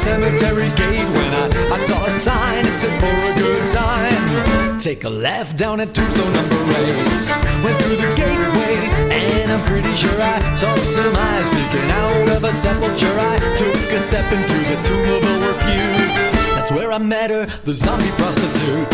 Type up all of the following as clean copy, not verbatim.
cemetery gate when I saw a sign that said for a good time. Take a left down at Tombstone number 8. Went through the gateway and I'm pretty sure I saw some eyes peeking out of a sepulture. I took a step into the tomb of a repute. That's where I met her, the zombie prostitute.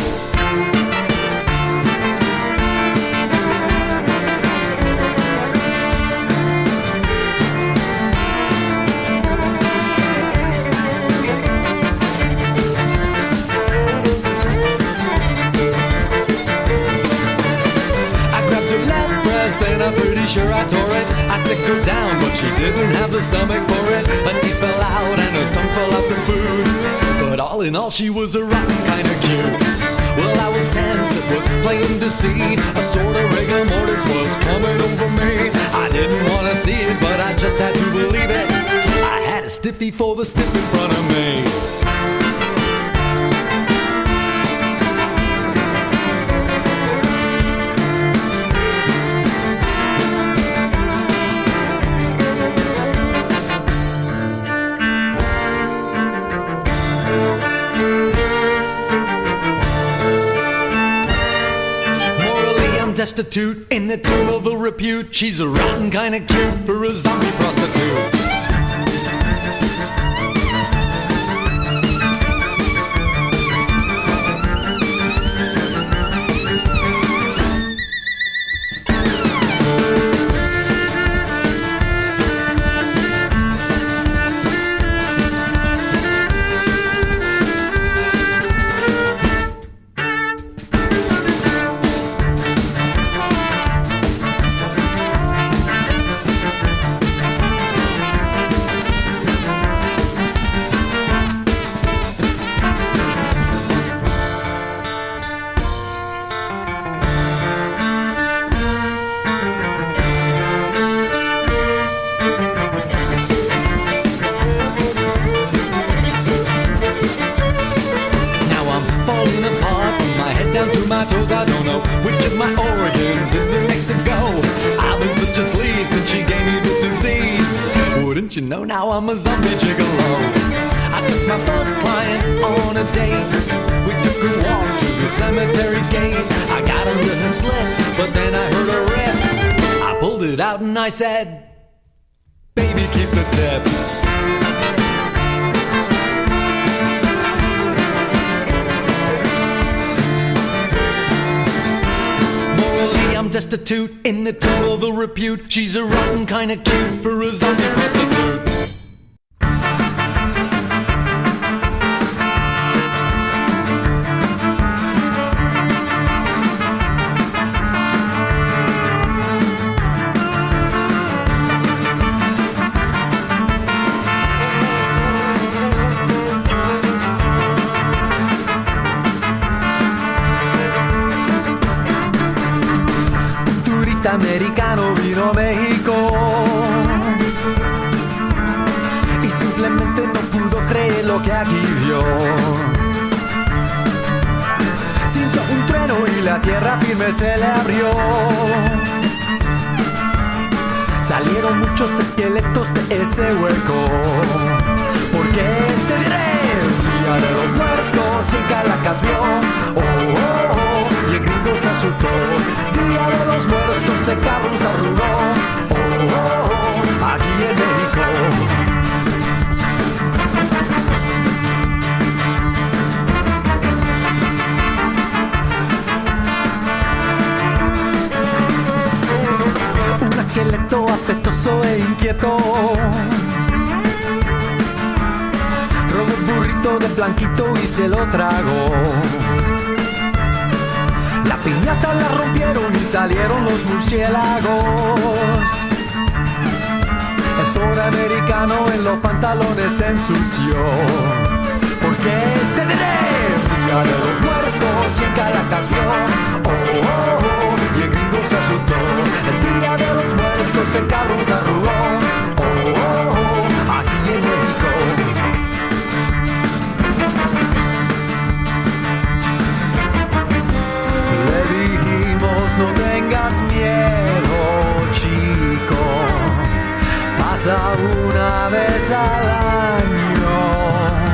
I'm pretty sure I tore it. I sicked her down, but she didn't have the stomach for it. Her teeth fell out and her tongue fell out to boot. But all in all, she was a rotten kind of cute. Well, I was tense, it was plain to see. A sort of rigor mortis was coming over me. I didn't want to see it, but I just had to believe it. I had a stiffy for the stiff in front of me. Destitute in the tomb of a repute. She's a rotten kind of cute for a zombie prostitute. My toes, I don't know which of my organs is the next to go. I've been such a sleaze since she gave me the disease. Wouldn't you know, now I'm a zombie gigolo. I took my first client on a date. We took a walk to the cemetery gate. I got under her slip, but then I heard her rip. I pulled it out and I said, baby, keep the tip. I'm destitute in the tomb of a repute. She's a rotten kind of cute for a zombie prostitute. Americano vino a México y simplemente no pudo creer lo que aquí vio. Sintió un trueno y la tierra firme se le abrió. Salieron muchos esqueletos de ese hueco. Porque te diré, Día de los Muertos y en Caracas vio. Oh, oh, oh, y el gringo se asustó. Día de los Muertos en Cabo se arrugó. Oh, oh, oh, aquí en México. Un esqueleto apetoso e inquieto robó un burrito de blanquito y se lo tragó. La piñata la rompieron y salieron los murciélagos. El pobre americano en los pantalones se ensució. Porque te diré, Día de los Muertos y en Caracas vio. Oh, oh, oh, y el gringo se asustó. El Día de los Muertos en Cabo se arrugó. Oh, oh, oh, aquí en México. No tengas miedo, chico, pasa una vez al año.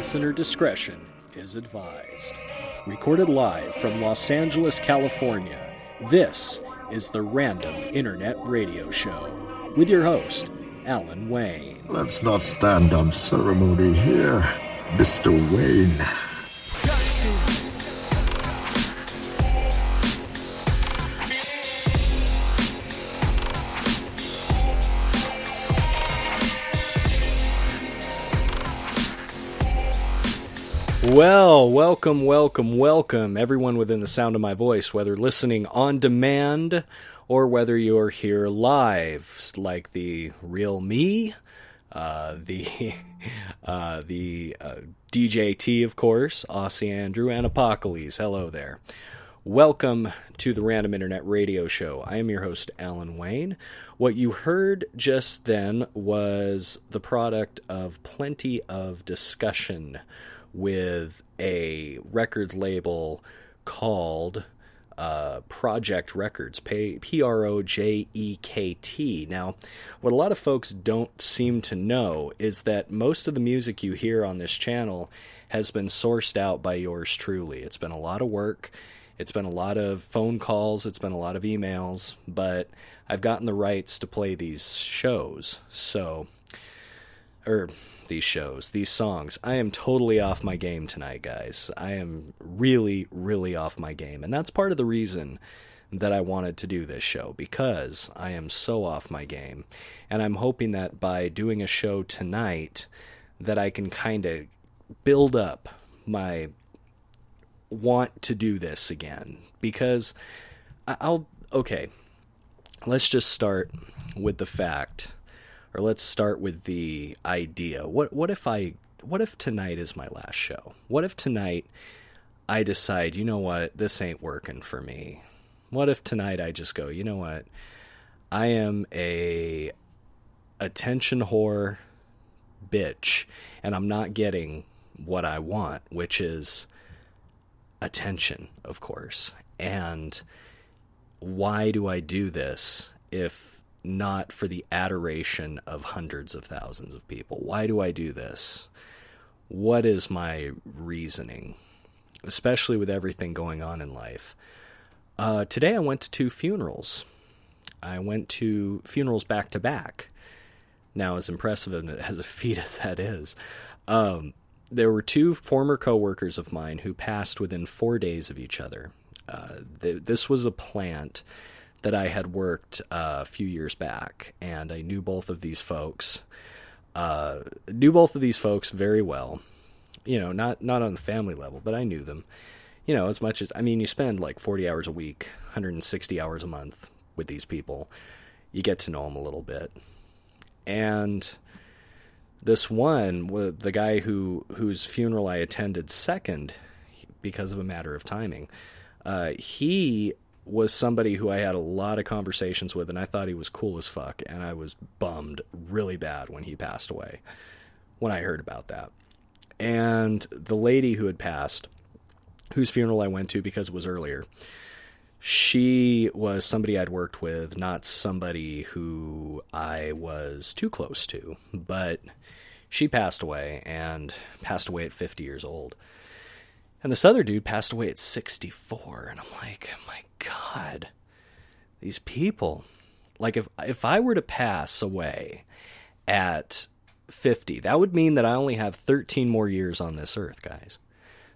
Listener discretion is advised. Recorded live from Los Angeles, California, this is the Random Internet Radio Show with your host, Alan Wayne. Let's not stand on ceremony here, Mr. Wayne. Well, welcome, everyone within the sound of my voice, whether listening on demand or whether you're here live, like the real me, the DJT, of course, Aussie Andrew, and Apocalypse. Hello there. Welcome to the Random Internet Radio Show. I am your host, Alan Wayne. What you heard just then was the product of plenty of discussion with a record label called Projekt Records, Projekt. Now, what a lot of folks don't seem to know is that most of the music you hear on this channel has been sourced out by yours truly. It's been a lot of work, it's been a lot of phone calls, it's been a lot of emails, but I've gotten the rights to play these songs. I am totally off my game tonight, guys. I am really, really off my game. And that's part of the reason that I wanted to do this show, because I am so off my game. And I'm hoping that by doing a show tonight, that I can kind of build up my want to do this again. Because let's just start with the fact. Or let's start with the idea. What if tonight is my last show? What if tonight I decide, you know what, this ain't working for me? What if tonight I just go, you know what, I am a attention whore bitch, and I'm not getting what I want, which is attention, of course. And why do I do this if not for the adoration of hundreds of thousands of people? Why do I do this? What is my reasoning? Especially with everything going on in life. Today I went to 2 funerals. I went to funerals back to back. Now, as impressive as a feat as that is, there were 2 former coworkers of mine who passed within 4 days of each other. This was a plant that I had worked a few years back, and I knew both of these folks. Very well. You know, not on the family level, but I knew them. You know, as much as, you spend like 40 hours a week, 160 hours a month with these people. You get to know them a little bit. And this one, the guy whose funeral I attended second, because of a matter of timing, he was somebody who I had a lot of conversations with, and I thought he was cool as fuck, and I was bummed really bad when he passed away, when I heard about that. And the lady who had passed, whose funeral I went to because it was earlier, she was somebody I'd worked with, not somebody who I was too close to, but she passed away, and passed away at 50 years old. And this other dude passed away at 64, and I'm like, my God, these people. Like, if I were to pass away at 50, that would mean that I only have 13 more years on this earth, guys.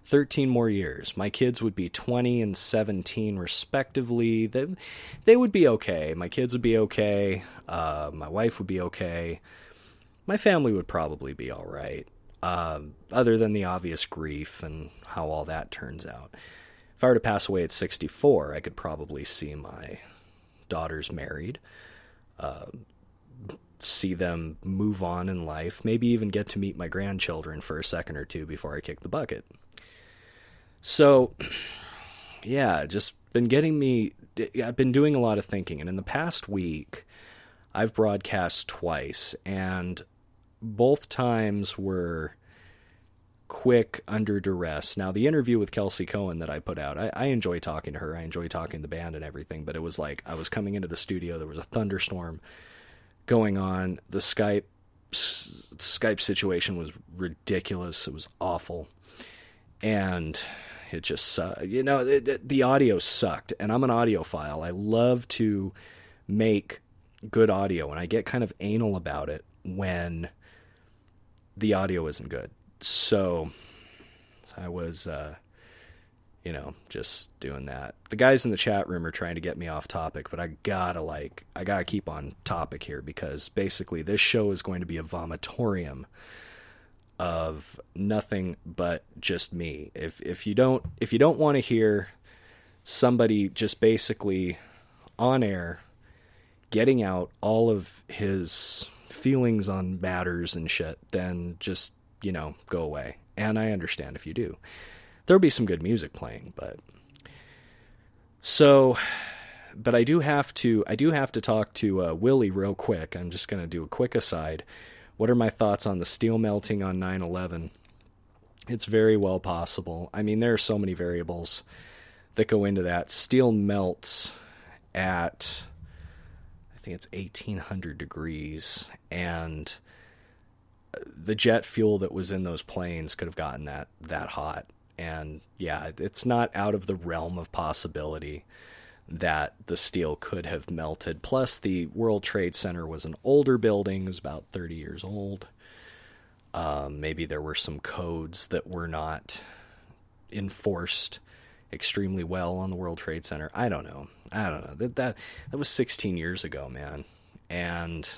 13 more years. My kids would be 20 and 17, respectively. They would be okay. My kids would be okay. My wife would be okay. My family would probably be all right. Other than the obvious grief and how all that turns out. If I were to pass away at 64, I could probably see my daughters married, see them move on in life, maybe even get to meet my grandchildren for a second or two before I kick the bucket. So, yeah, I've been doing a lot of thinking, and in the past week, I've broadcast twice, and both times were quick, under duress. Now, the interview with Kelsey Cohen that I put out, I enjoy talking to her. I enjoy talking to the band and everything, but it was like I was coming into the studio. There was a thunderstorm going on. The Skype Skype situation was ridiculous. It was awful. And it just, the audio sucked. And I'm an audiophile. I love to make good audio, and I get kind of anal about it when the audio isn't good. So I was, just doing that. The guys in the chat room are trying to get me off topic, but I gotta keep on topic here, because basically this show is going to be a vomitorium of nothing but just me. If you don't want to hear somebody just basically on air getting out all of his feelings on matters and shit, then just, go away. And I understand if you do. There'll be some good music playing, but I do have to talk to Willie real quick. I'm just going to do a quick aside. What are my thoughts on the steel melting on 9/11? It's very well possible. I mean, there are so many variables that go into that. Steel melts at, I think it's 1800 degrees, and the jet fuel that was in those planes could have gotten that hot. And yeah, it's not out of the realm of possibility that the steel could have melted. Plus, the World Trade Center was an older building. It was about 30 years old. Maybe there were some codes that were not enforced extremely well on the World Trade Center. I don't know. That was 16 years ago, man. And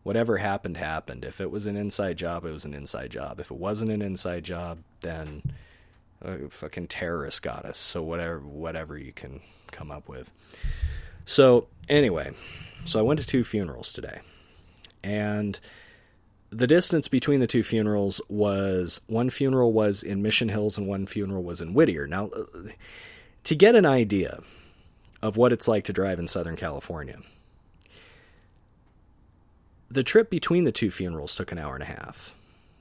whatever happened. If it was an inside job, it was an inside job. If it wasn't an inside job, then fucking terrorists got us. So whatever you can come up with. So anyway, I went to 2 funerals today, and the distance between the 2 funerals was, one funeral was in Mission Hills and one funeral was in Whittier. Now, to get an idea of what it's like to drive in Southern California, the trip between the 2 funerals took an hour and a half.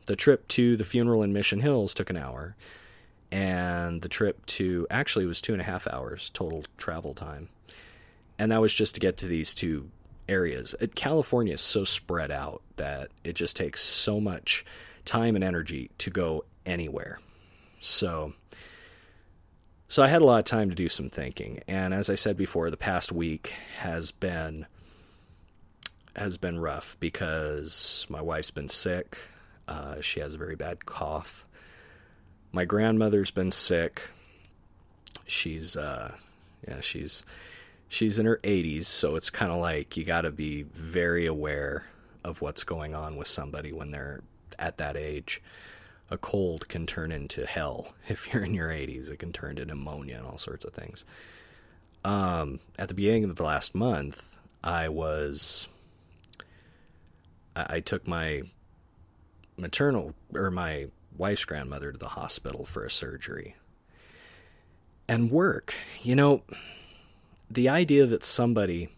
The trip to the funeral in Mission Hills took an hour. And the trip to, actually it was 2.5 hours total travel time. And that was just to get to these 2 areas. California is so spread out that it just takes so much time and energy to go anywhere. So I had a lot of time to do some thinking. And as I said before, the past week has been rough because my wife's been sick. She has a very bad cough. My grandmother's been sick. She's in her 80s, so it's kind of like you got to be very aware of what's going on with somebody when they're at that age. A cold can turn into hell if you're in your 80s. It can turn into pneumonia and all sorts of things. At the beginning of the last month, I took my wife's grandmother to the hospital for a surgery. And work, the idea that somebody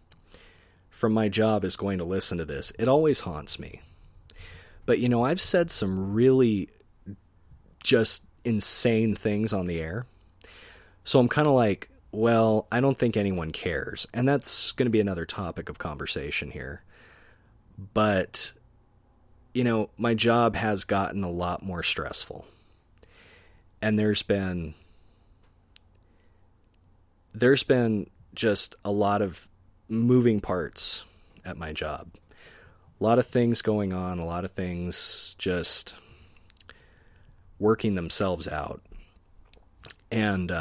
from my job is going to listen to this, it always haunts me. But I've said some really just insane things on the air. So I'm kind of like, well, I don't think anyone cares. And that's going to be another topic of conversation here. But my job has gotten a lot more stressful. And there's been just a lot of moving parts at my job. A lot of things going on, a lot of things just working themselves out. And,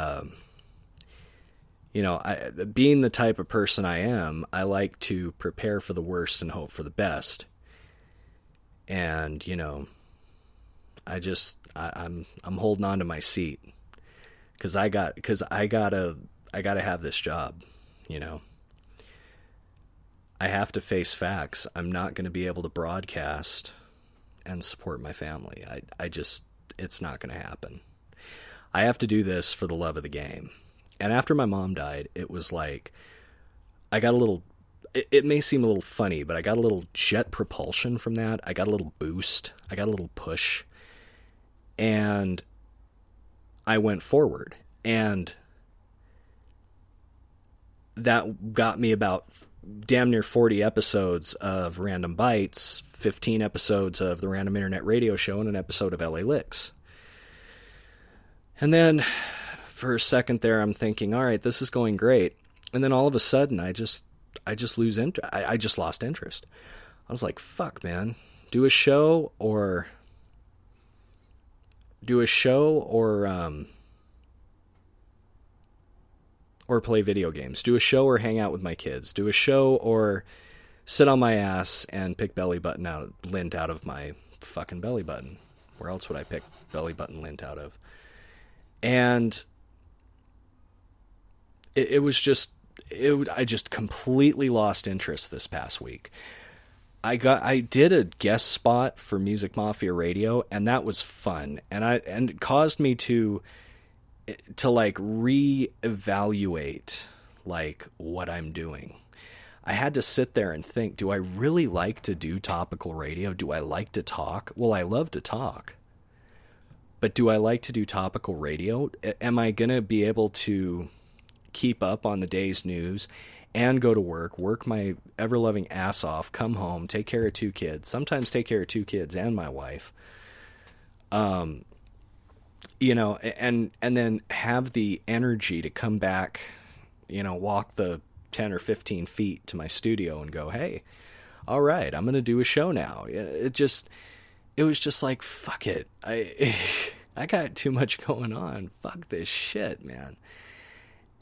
being the type of person I am, I like to prepare for the worst and hope for the best. And, I'm holding on to my seat because I gotta have this job. I have to face facts. I'm not going to be able to broadcast and support my family. It's not going to happen. I have to do this for the love of the game. And after my mom died, it was like, I got a little, it may seem a little funny, but I got a little jet propulsion from that. I got a little boost. I got a little push. And I went forward. And that got me about damn near 40 episodes of Random Bites, 15 episodes of the Random Internet Radio Show, and an episode of LA Licks. And then for a second there, I'm thinking, all right, this is going great. And then all of a sudden, I just lose interest. I just lost interest. I was like, fuck, man. Do a show or play video games. Do a show or hang out with my kids. Do a show or sit on my ass and pick lint out of my fucking belly button. Where else would I pick belly button lint out of? And I just completely lost interest this past week. I did a guest spot for Music Mafia Radio, and that was fun. And it caused me to like reevaluate like what I'm doing. I had to sit there and think, do I really like to do topical radio? Do I like to talk? Well, I love to talk. But do I like to do topical radio? Am I going to be able to keep up on the day's news and go to work my ever-loving ass off, come home, take care of 2 kids, sometimes take care of 2 kids and my wife, and then have the energy to come back, walk the 10 or 15 feet to my studio and go, hey, all right, I'm going to do a show now. It was just like, fuck it. I got too much going on. Fuck this shit, man.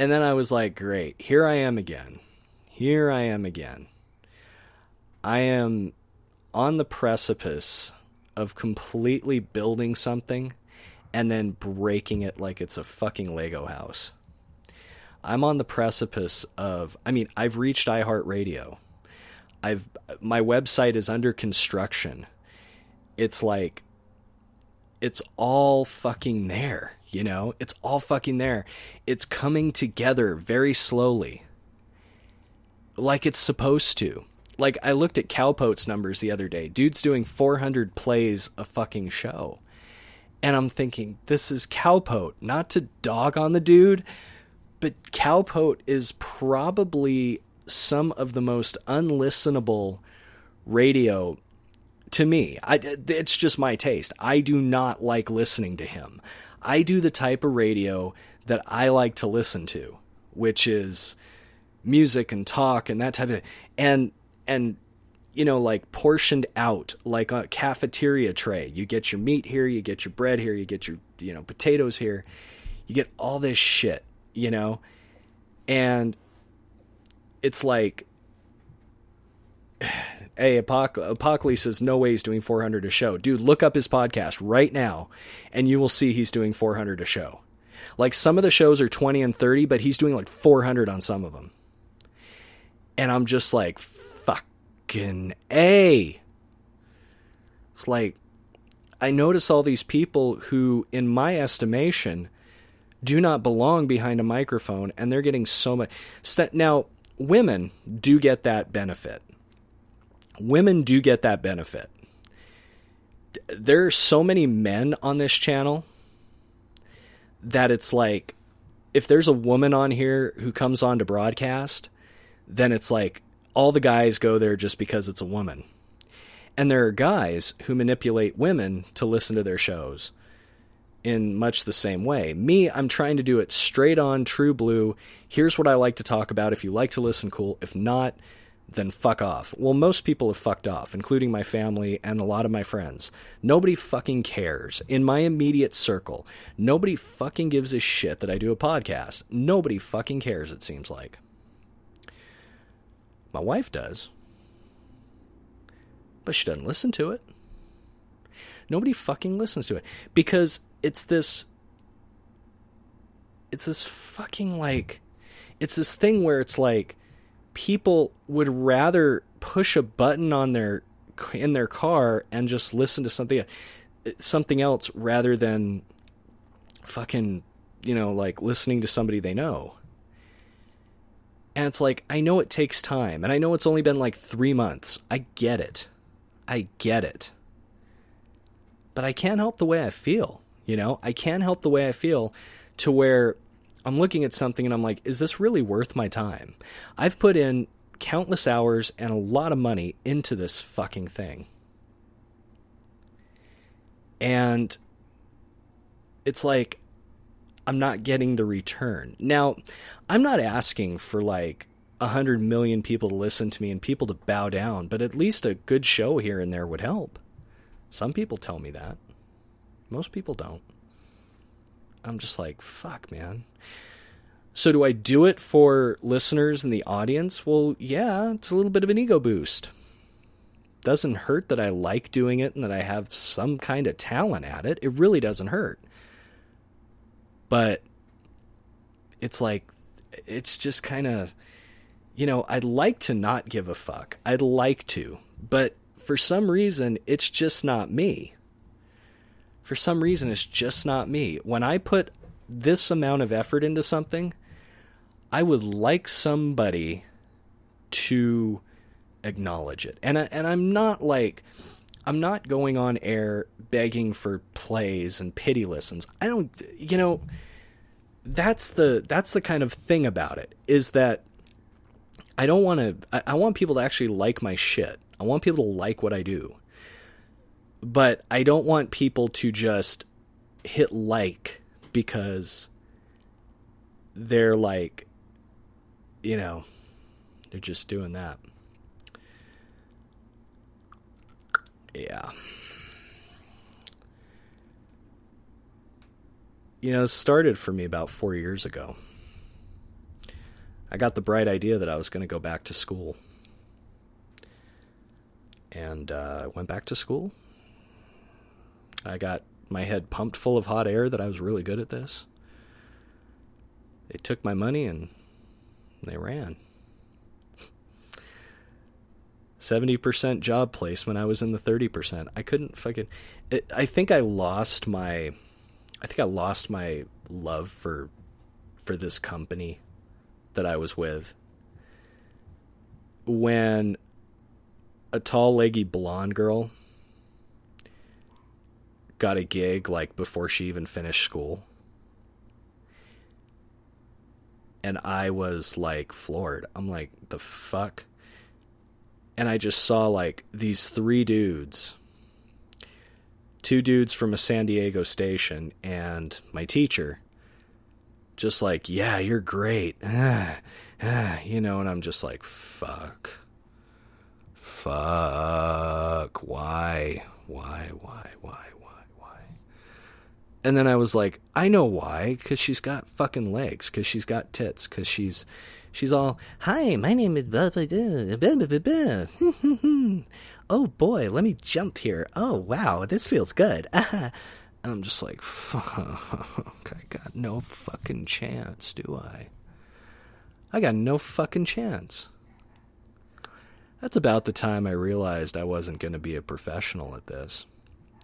And then I was like, great, here I am again. I am on the precipice of completely building something and then breaking it like it's a fucking Lego house. I'm on the precipice of, I've reached iHeartRadio. My website is under construction. It's like, it's all fucking there, It's all fucking there. It's coming together very slowly. Like it's supposed to. Like, I looked at Cowpote's numbers the other day. Dude's doing 400 plays a fucking show. And I'm thinking, this is Cowpote. Not to dog on the dude, but Cowpote is probably some of the most unlistenable radio to me. It's just my taste. I do not like listening to him. I do the type of radio that I like to listen to, which is music and talk and that type of, and like portioned out like a cafeteria tray. You get your meat here, you get your bread here, you get your, potatoes here. You get all this shit, and it's like, hey, Apocalypse says no way he's doing 400 a show. Dude, look up his podcast right now and you will see he's doing 400 a show. Like, some of the shows are 20 and 30, but he's doing like 400 on some of them. And I'm just like, fucking A. It's like, I notice all these people who, in my estimation, do not belong behind a microphone, and they're getting so much. Now, women do get that benefit. There are so many men on this channel that it's like, if there's a woman on here who comes on to broadcast, then it's like all the guys go there just because it's a woman. And there are guys who manipulate women to listen to their shows in much the same way. Me, I'm trying to do it straight on, true blue. Here's what I like to talk about. If you like to listen, cool. If not, then fuck off. Well, most people have fucked off, including my family and a lot of my friends. Nobody fucking cares. In my immediate circle, nobody fucking gives a shit that I do a podcast. Nobody fucking cares, it seems like. My wife does. But she doesn't listen to it. Nobody fucking listens to it. Because it's this fucking like, it's this thing where it's like, people would rather push a button on in their car and just listen to something else rather than fucking, like listening to somebody they know. And it's like, I know it takes time, and I know it's only been like 3 months. I get it. But I can't help the way I feel, I can't help the way I feel, to where I'm looking at something and I'm like, is this really worth my time? I've put in countless hours and a lot of money into this fucking thing. And it's like, I'm not getting the return. Now, I'm not asking for like 100 million people to listen to me and people to bow down, but at least a good show here and there would help. Some people tell me that. Most people don't. I'm just like, fuck, man. So do I do it for listeners and the audience? Well, yeah, it's a little bit of an ego boost. Doesn't hurt that I like doing it and that I have some kind of talent at it. It really doesn't hurt. But it's like, it's just kind of, you know, I'd like to not give a fuck. I'd like to. But for some reason, it's just not me. For some reason, it's just not me. When I put this amount of effort into something, I would like somebody to acknowledge it. And I'm not like, I'm not going on air begging for plays and pity listens. I don't, you know, that's the kind of thing about it, is that I don't want to, I want people to actually like my shit. I want people to like what I do. But I don't want people to just hit like because they're like, you know, they're just doing that. Yeah. You know, it started for me about 4 years ago. I got the bright idea that I was going to go back to school. And I went back to school. I got my head pumped full of hot air that I was really good at this. They took my money and they ran. 70% job placement. I was in the 30%. I couldn't fucking... I think I lost my love for this company that I was with when a tall, leggy blonde girl got a gig like before she even finished school. And I was like floored. I'm like, the fuck? And I just saw like these 3 dudes. 2 dudes from a San Diego station and my teacher. Just like, yeah, you're great. You know, and I'm just like, fuck. Why? And then I was like, I know why, because she's got fucking legs, because she's got tits, because she's all, hi, my name is blah, blah, blah, blah, blah, blah. Oh boy, let me jump here. Oh wow, this feels good. And I'm just like, fuck, I got no fucking chance, do I? I got no fucking chance. That's about the time I realized I wasn't going to be a professional at this.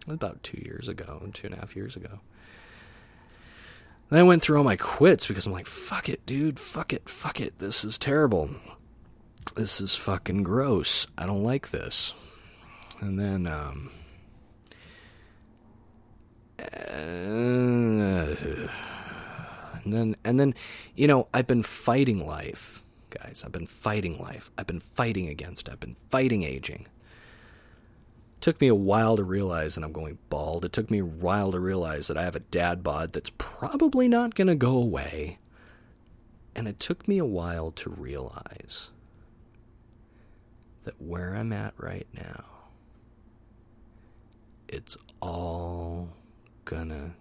About 2 years ago, 2.5 years ago. And I went through all my quits because I'm like, fuck it, dude, fuck it. This is terrible. This is fucking gross. I don't like this. And then, and then, you know, I've been fighting life, guys. I've been fighting life. I've been fighting against it. I've been fighting aging. Took me a while to realize that I'm going bald. It took me a while to realize that I have a dad bod that's probably not going to go away. And it took me a while to realize that where I'm at right now, it's all gonna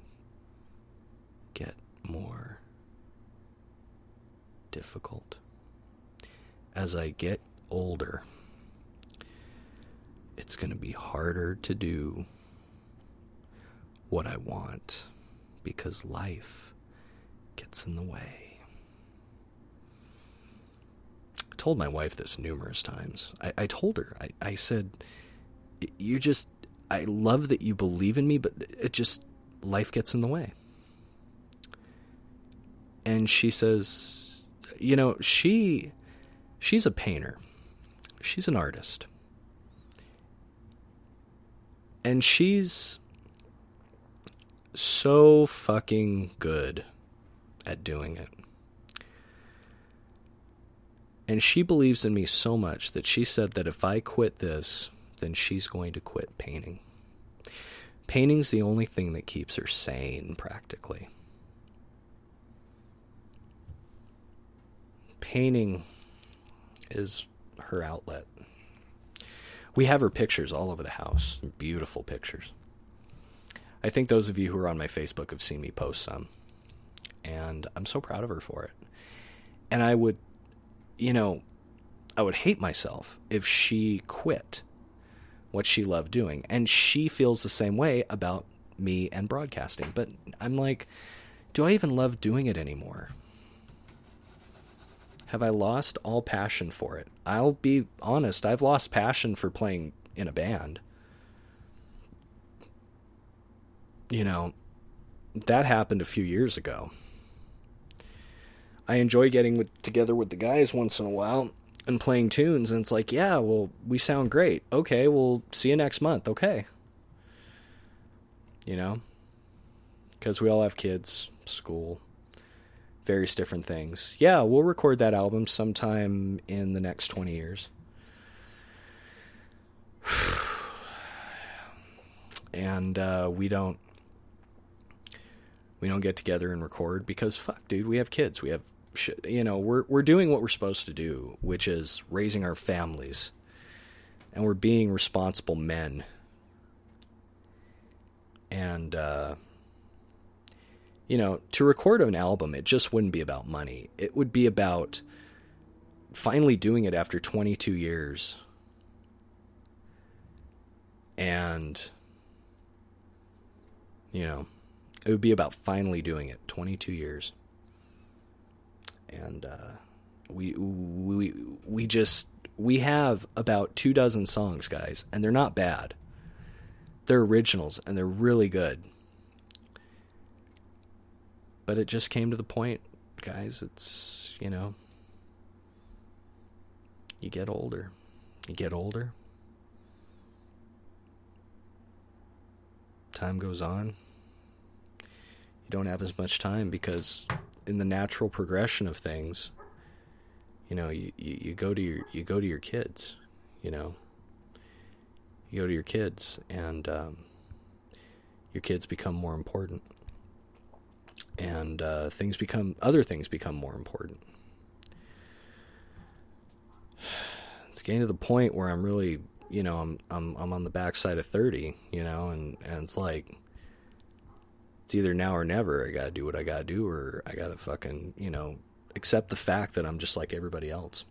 get more difficult. As I get older, it's going to be harder to do what I want because life gets in the way. I told my wife this numerous times. I told her, I said, I love that you believe in me, but life gets in the way. And she says, you know, she's a painter. She's an artist. And she's so fucking good at doing it. And she believes in me so much that she said that if I quit this, then she's going to quit painting. Painting's the only thing that keeps her sane, practically. Painting is her outlet. We have her pictures all over the house, beautiful pictures. I think those of you who are on my Facebook have seen me post some, and I'm so proud of her for it. And I would hate myself if she quit what she loved doing. And she feels the same way about me and broadcasting. But I'm like, do I even love doing it anymore? Have I lost all passion for it? I'll be honest, I've lost passion for playing in a band. That happened a few years ago. I enjoy getting together with the guys once in a while and playing tunes, and it's like, yeah, well, we sound great. Okay, we'll see you next month. Okay. Because we all have kids, school, various different things. Yeah, we'll record that album sometime in the next 20 years. And we don't get together and record because fuck, dude, we have kids. We have shit. We're doing what we're supposed to do, which is raising our families, and we're being responsible men. And to record an album, it just wouldn't be about money. It would be about finally doing it after 22 years. And it would be about finally doing it. 22 years. And we have about 24 songs, guys, and they're not bad. They're originals and they're really good. But it just came to the point, guys, it's, you get older. You get older. Time goes on. You don't have as much time because in the natural progression of things, you go to your kids, you go to your kids, and your kids become more important, and other things become more important. It's getting to the point where I'm really, I'm on the backside of 30, and it's like, it's either now or never. I gotta do what I gotta do, or I gotta fucking, accept the fact that I'm just like everybody else.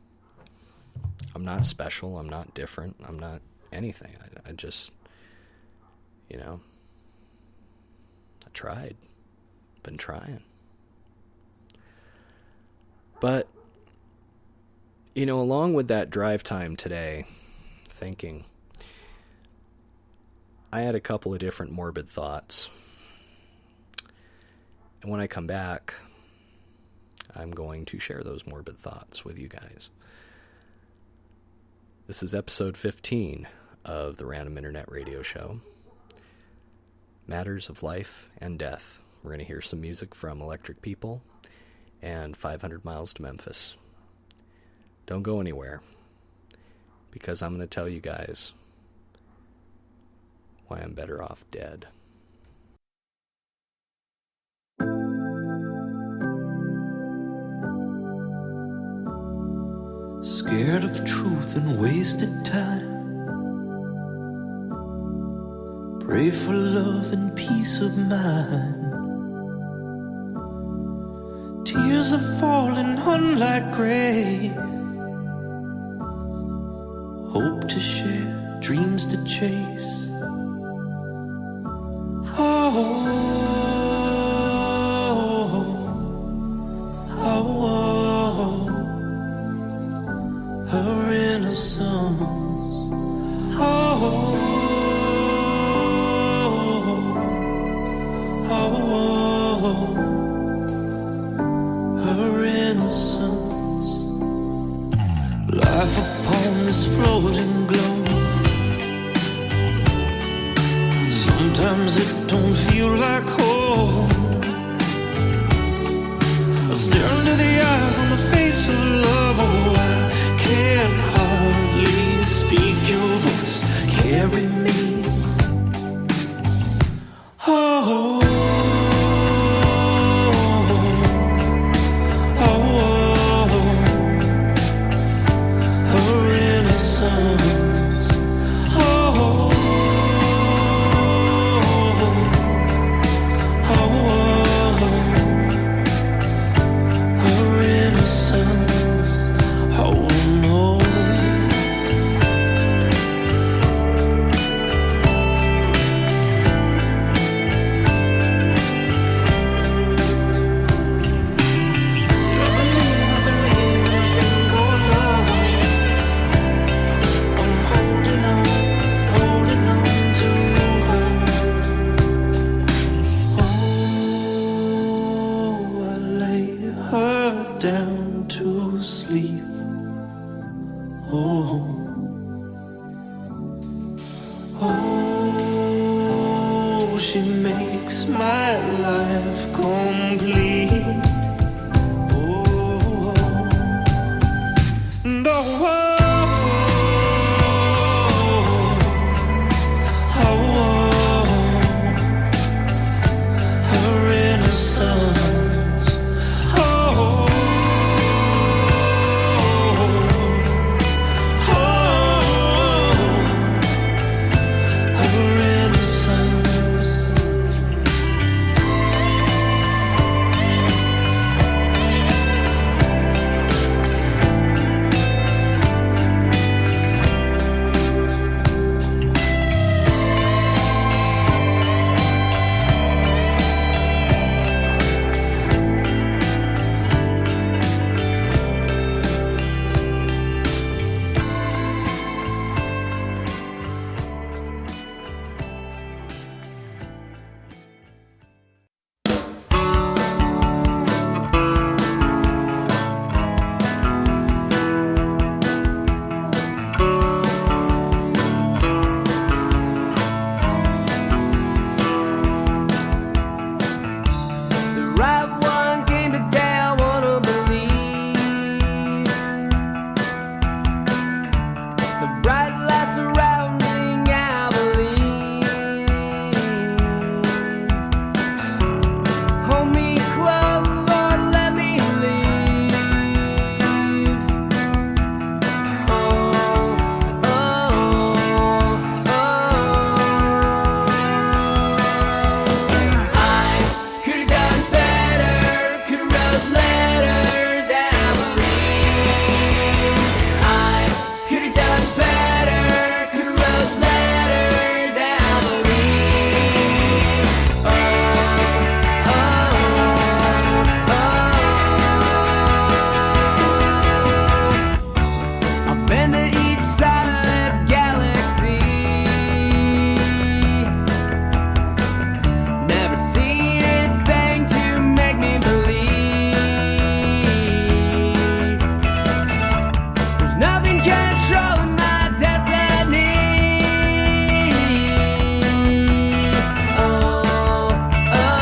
I'm not special. I'm not different. I'm not anything. I just, I tried. Been trying. But, along with that drive time today, thinking, I had a couple of different morbid thoughts. And when I come back, I'm going to share those morbid thoughts with you guys. This is episode 15 of the Random Internet Radio Show. Matters of Life and Death. We're going to hear some music from Electric People and 500 Miles to Memphis. Don't go anywhere, because I'm going to tell you guys why I'm better off dead. Scared of truth and wasted time. Pray for love and peace of mind. Tears are falling unlike grace. Hope to share, dreams to chase. Her innocence. Her innocence. Life upon this floating globe. Sometimes it don't feel like home. down to sleep. Oh, oh, she makes my life complete. Oh, and oh, her innocence. Oh, her innocence. The right one came today, I wanna believe. The bright light surrounding, I believe. Hold me close or let me leave. Oh, oh, oh. I could've done better, could've wrote letters, I believe. I could've done better, could've wrote letters, I believe. Oh, oh, oh. I've been to each side of this galaxy. Never seen anything to make me believe. There's nothing controlling my destiny. Oh, oh,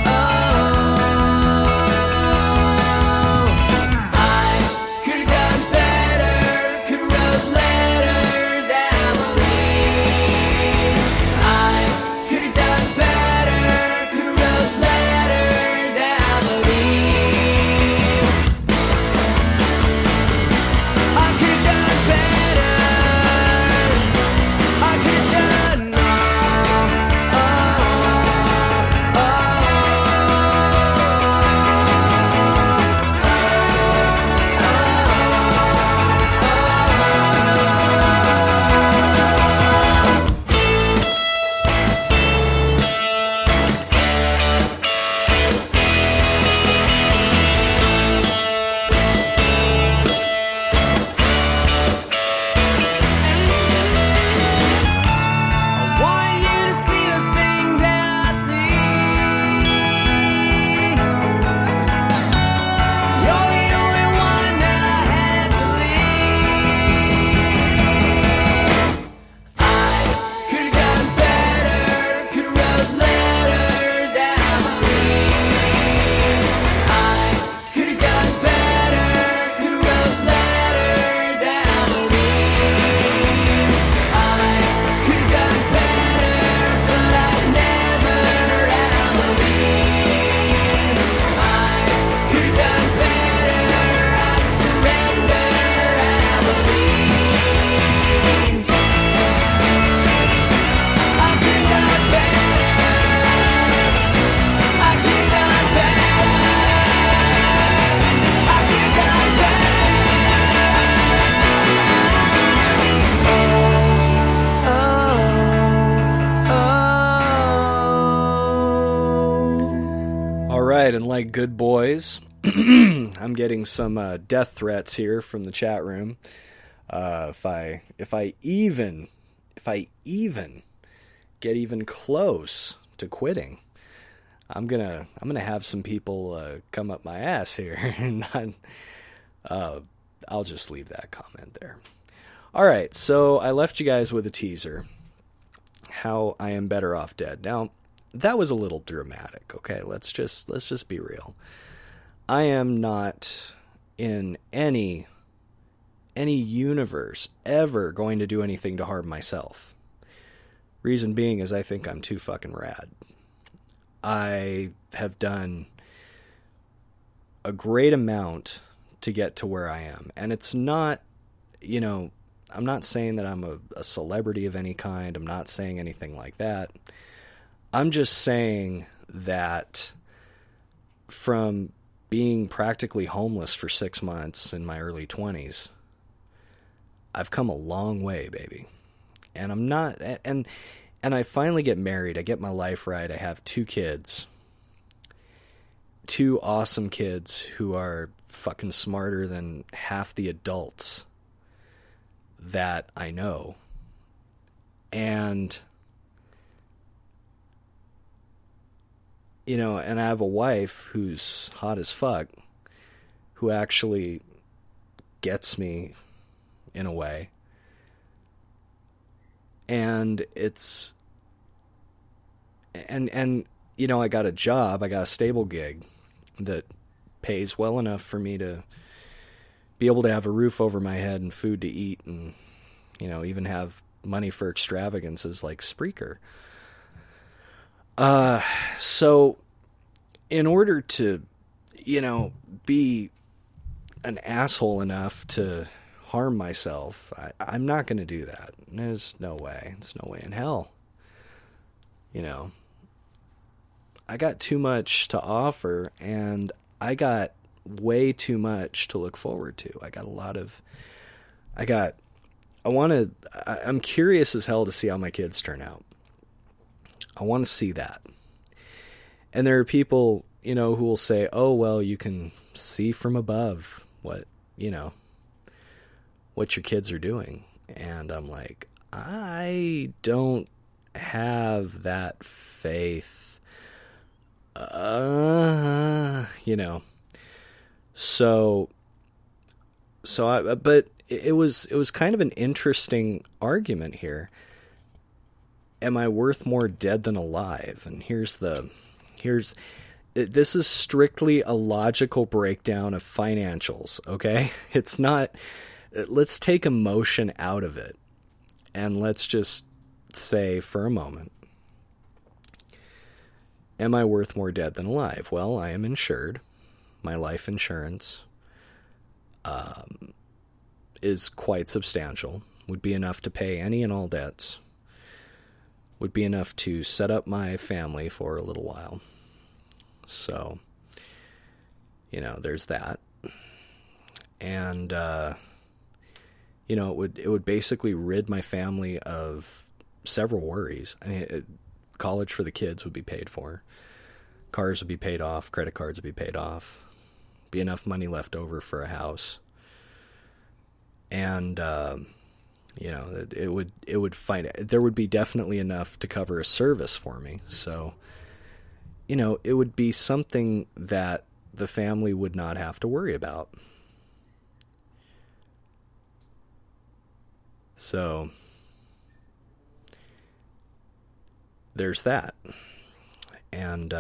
oh. I could've done better, could've wrote letters, I believe. I could've done better, could've wrote letters, I believe. I could've done better. I could've done I want you to see the things that I see. You're the only one that I had to leave. I could've done better, could've wrote letters, I believe. I could've done better, could've wrote letters, I believe. I could've done better, but I never, I believe. I could've done better, I surrender, I believe. I could've done better. I could've done better. I could've done better. All right, and like good boys, I'm getting some death threats here from the chat room. If I even get even close to quitting, I'm gonna have some people come up my ass here, and I'll just leave that comment there. All right, so I left you guys with a teaser. How I am better off dead. Now, that was a little dramatic. Okay, let's just be real. I am not in any universe ever going to do anything to harm myself. Reason being is I think I'm too fucking rad. I have done a great amount to get to where I am. And it's not, I'm not saying that I'm a celebrity of any kind. I'm not saying anything like that. I'm just saying that from being practically homeless for 6 months in my early 20s, I've come a long way, baby. And I'm not, and I finally get married. I get my life right. I have 2 kids. 2 awesome kids who are fucking smarter than half the adults that I know. And, and I have a wife who's hot as fuck, who actually gets me in a way. And it's, and I got a job, I got a stable gig that pays well enough for me to be able to have a roof over my head and food to eat, and, even have money for extravagances like Spreaker. So in order to, be an asshole enough to harm myself, I'm not going to do that. There's no way. There's no way in hell. I got too much to offer, and I got way too much to look forward to. I'm curious as hell to see how my kids turn out. I want to see that. And there are people, who will say, oh, well, you can see from above what your kids are doing. And I'm like, I don't have that faith. But it was kind of an interesting argument here. Am I worth more dead than alive? And this is strictly a logical breakdown of financials, okay? It's not, let's take emotion out of it, and let's just say for a moment, am I worth more dead than alive? Well, I am insured. My life insurance is quite substantial. Would be enough to pay any and all debts. Would be enough to set up my family for a little while. So, there's that. And, it would basically rid my family of several worries. I mean, college for the kids would be paid for. Cars would be paid off. Credit cards would be paid off. Be enough money left over for a house. And, there would be definitely enough to cover a service for me. So, it would be something that the family would not have to worry about. So, there's that. And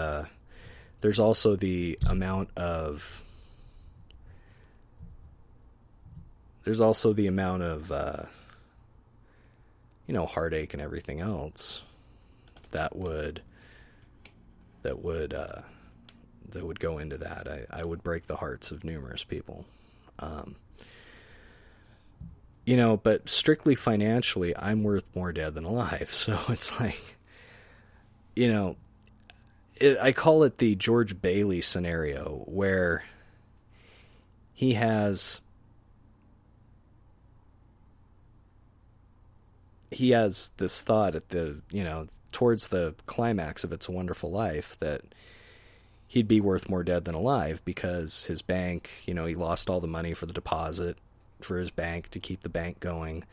there's also the amount of heartache and everything else that would go into that. I would break the hearts of numerous people. But strictly financially, I'm worth more dead than alive. So it's like, I call it the George Bailey scenario, where he has this thought at towards the climax of It's a Wonderful Life, that he'd be worth more dead than alive because his bank, he lost all the money for the deposit for his bank to keep the bank going,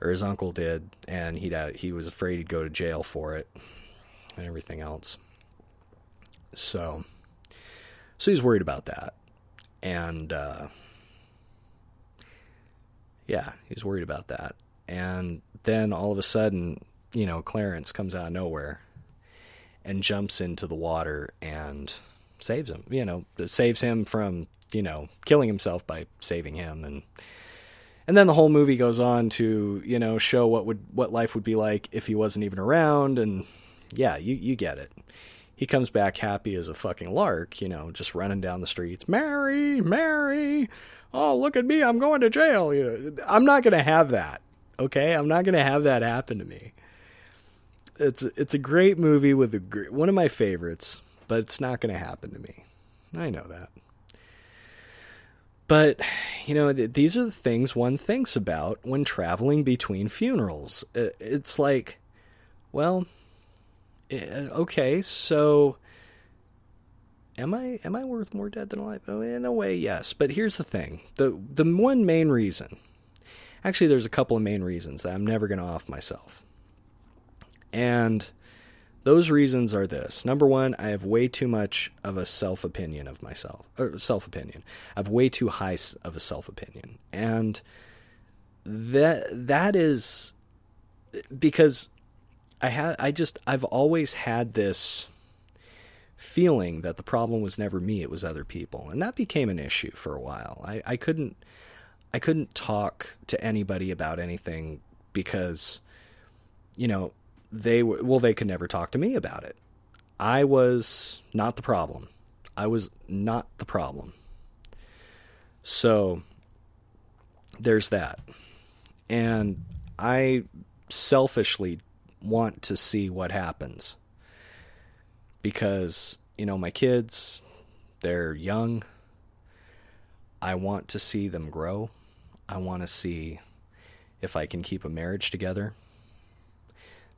or his uncle did, and he was afraid he'd go to jail for it and everything else. So he's worried about that. And, yeah, he's worried about that. And then all of a sudden, you know, Clarence comes out of nowhere and jumps into the water and saves him, you know, saves him from, you know, killing himself by saving him. And then the whole movie goes on to, you know, show what life would be like if he wasn't even around. And yeah, you get it. He comes back happy as a fucking lark, you know, just running down the streets. Mary, Mary, oh, look at me, I'm going to jail. You know, I'm not going to have that, okay? I'm not going to have that happen to me. It's a great movie with one of my favorites, but it's not going to happen to me. I know that. But, you know, these are the things one thinks about when traveling between funerals. It's like, well, okay, so am I worth more dead than alive? Oh, in a way, yes. But here's the thing. The one main reason, actually there's a couple of main reasons that I'm never going to off myself. And those reasons are this. Number one, I have way too much of a self-opinion of myself. Or self-opinion. I have way too high of a self-opinion. And that is because I've always had this feeling that the problem was never me, it was other people. And that became an issue for a while. I couldn't talk to anybody about anything because, you know, they could never talk to me about it. I was not the problem. I was not the problem. So there's that. And I selfishly want to see what happens because, you know, my kids, they're young. I want to see them grow. I want to see if I can keep a marriage together.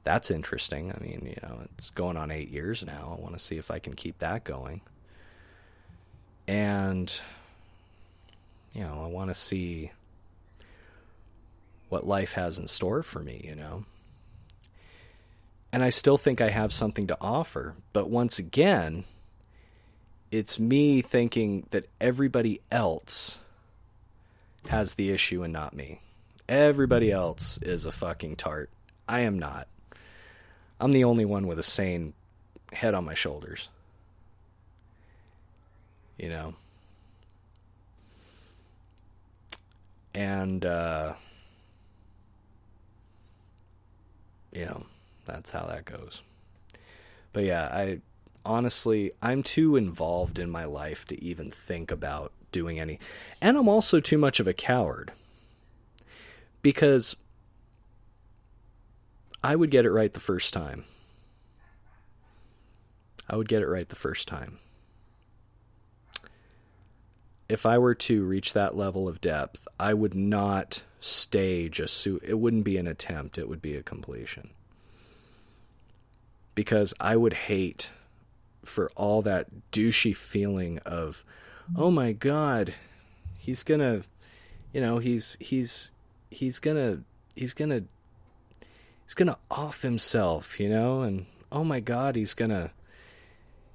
That's interesting. I mean, you know, it's going on 8 years now. I want to see if I can keep that going. And, you know, I want to see what life has in store for me, you know. And I still think I have something to offer. But once again, it's me thinking that everybody else has the issue and not me. Everybody else is a fucking tart. I am not. I'm the only one with a sane head on my shoulders. You know? And, you know, that's how that goes. But yeah, I'm too involved in my life to even think about doing any. And I'm also too much of a coward. Because I would get it right the first time. I would get it right the first time. If I were to reach that level of depth, I would not stage it wouldn't be an attempt, it would be a completion. Because I would hate for all that douchey feeling of, oh my God, he's gonna, you know, he's gonna off himself, you know, and oh my God,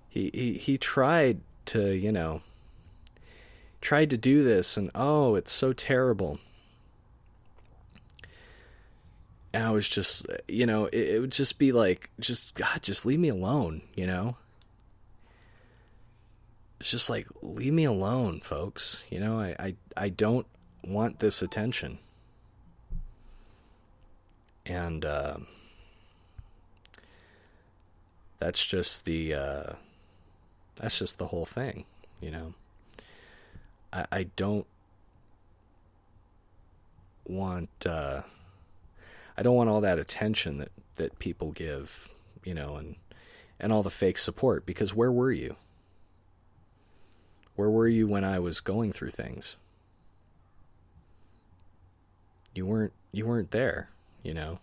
he tried to, you know, tried to do this, and oh, it's so terrible. And I was just, you know, it would just be like, God, just leave me alone, you know? It's just like, leave me alone, folks. You know, I don't want this attention. And that's just the whole thing, you know. I don't want all that attention that people give, you know, and all the fake support, because where were you? Where were you when I was going through things? You weren't there, you know.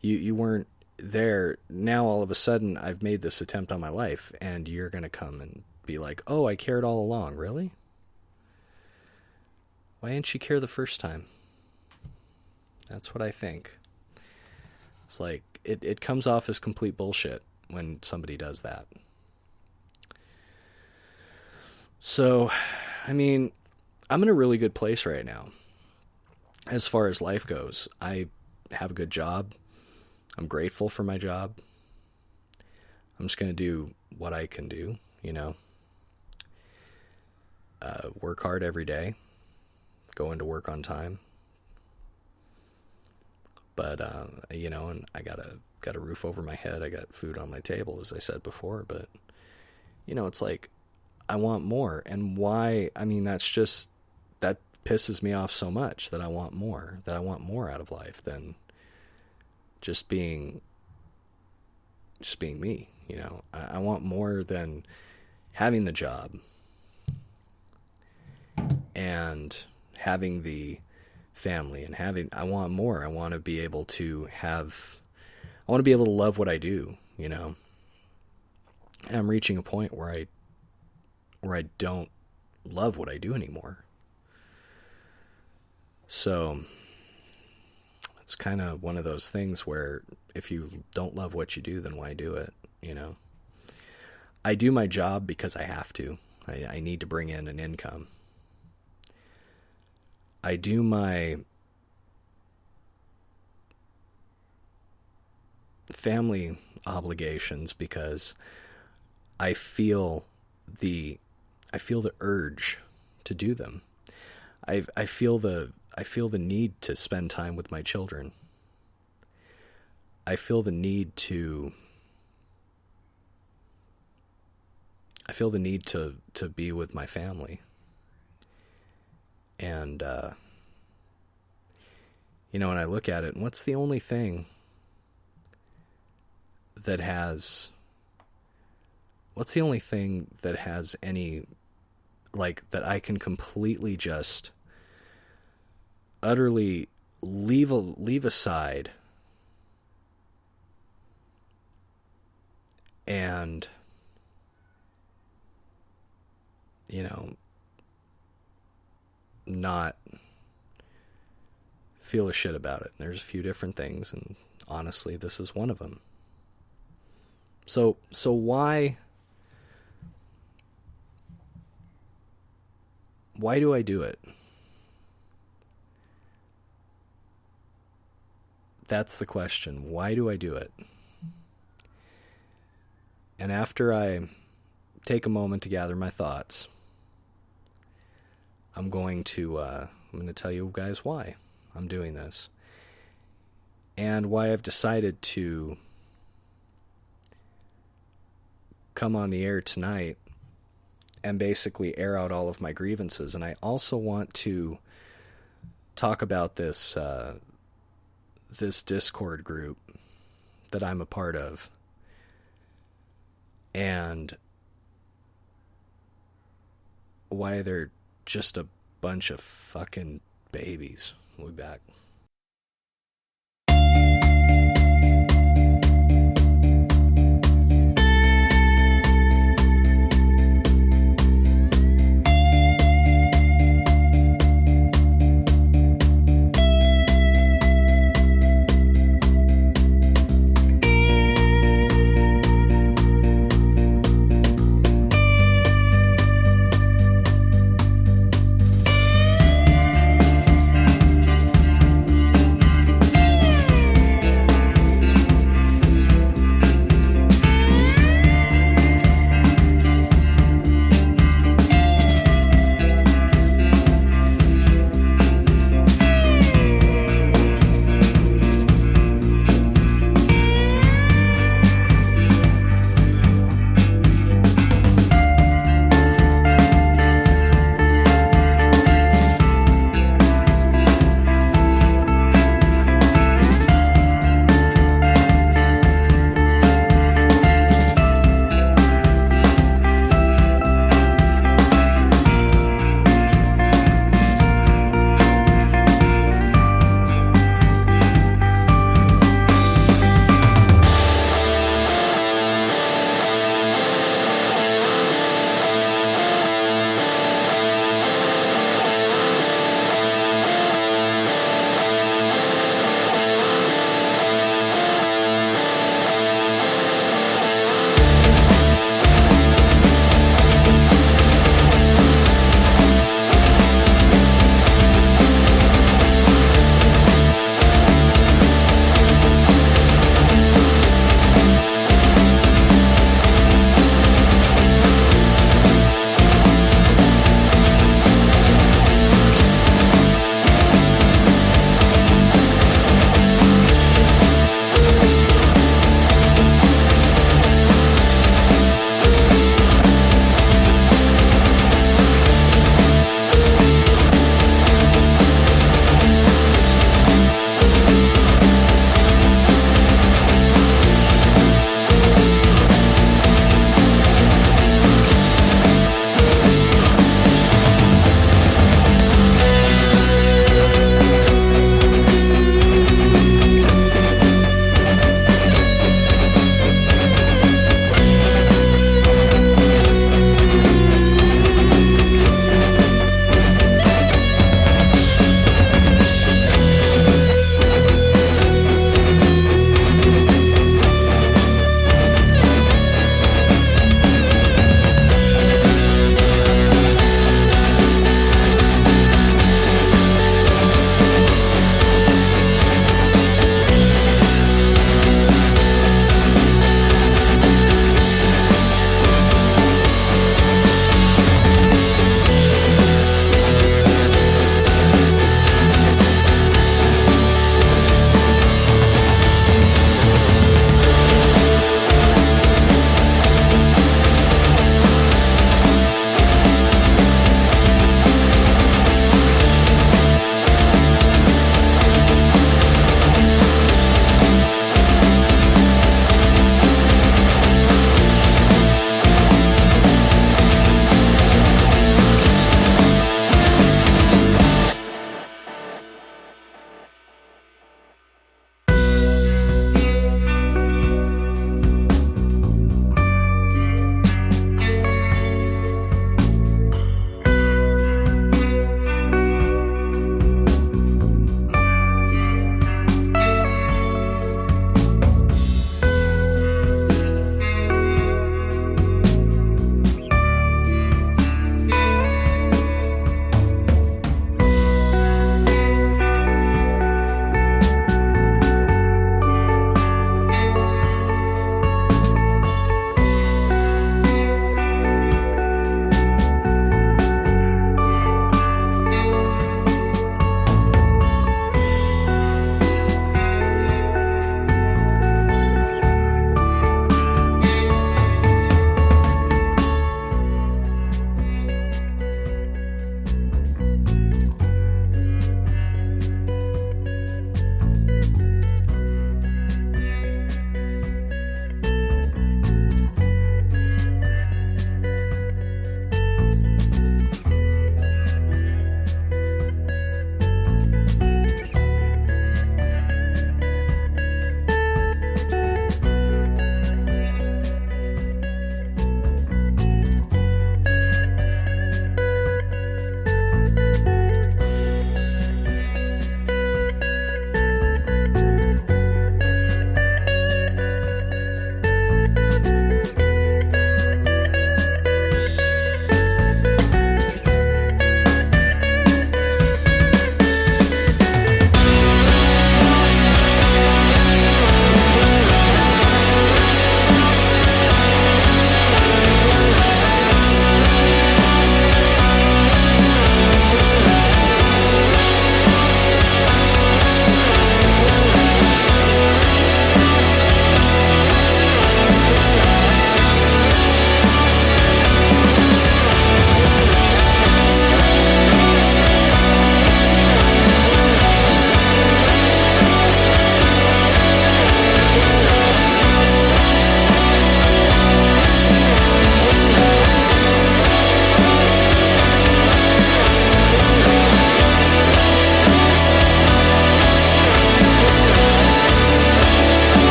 You weren't there. Now all of a sudden I've made this attempt on my life and you're going to come and be like, "Oh, I cared all along." Really? Why didn't you care the first time? That's what I think. It's like, it comes off as complete bullshit when somebody does that. So, I mean, I'm in a really good place right now. As far as life goes, I have a good job. I'm grateful for my job. I'm just going to do what I can do, you know. Work hard every day. Go into work on time. But, you know, and I got a roof over my head. I got food on my table, as I said before. But, you know, it's like, I want more. And why? I mean, that pisses me off so much that I want more out of life than just being me, you know. I want more than having the job and having the family and I want more. I want to be able to love what I do, you know. And I'm reaching a point where I don't love what I do anymore. So it's kind of one of those things where if you don't love what you do, then why do it, you know? I do my job because I have to. I need to bring in an income. I do my family obligations because I feel the urge to do them. I feel the need to spend time with my children. I feel the need to be with my family. And, you know, when I look at it, what's the only thing that has any, like, that I can completely just utterly leave aside and, you know, not feel a shit about it. There's a few different things, and honestly, this is one of them. So why do I do it? That's the question. Why do I do it? And after I take a moment to gather my thoughts, I'm going to tell you guys why I'm doing this. And why I've decided to come on the air tonight and basically air out all of my grievances. And I also want to talk about this Discord group that I'm a part of. And why they're just a bunch of fucking babies. We'll be back.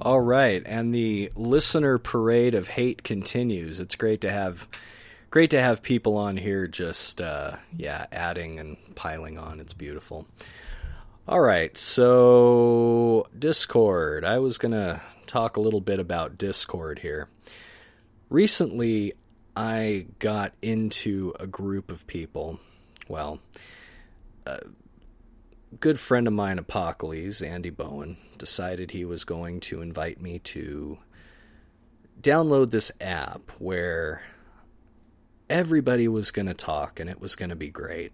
All right, and the listener parade of hate continues. It's great to have people on here just adding and piling on. It's beautiful. All right, so Discord. I was going to talk a little bit about Discord here. Recently, I got into a group of people. Well, a good friend of mine, Apocalypse, Andy Bowen, decided he was going to invite me to download this app where everybody was going to talk and it was going to be great.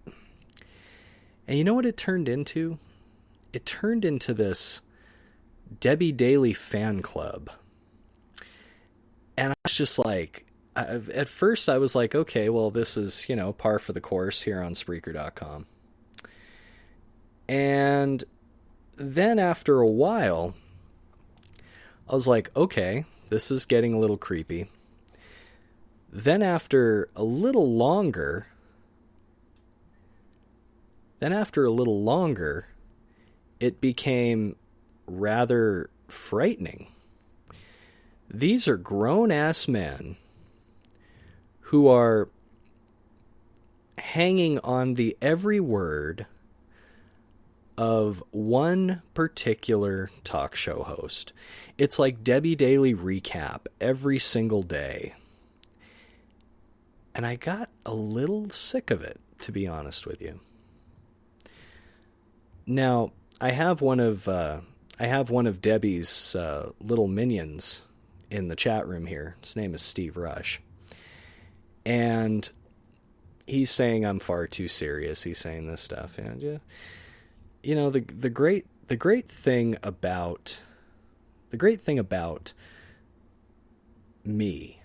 And you know what it turned into? It turned into this Debbie Daly fan club. And I was just like, at first I was like, okay, well, this is, par for the course here on Spreaker.com. And then after a while, I was like, okay, this is getting a little creepy. Then after a little longer, it became rather frightening. These are grown-ass men who are hanging on the every word of one particular talk show host. It's like Debbie Daly recap every single day. And I got a little sick of it, to be honest with you. Now, I have one of Debbie's little minions in the chat room here. His name is Steve Rush. And he's saying I'm far too serious. He's saying this stuff. And the great thing about me,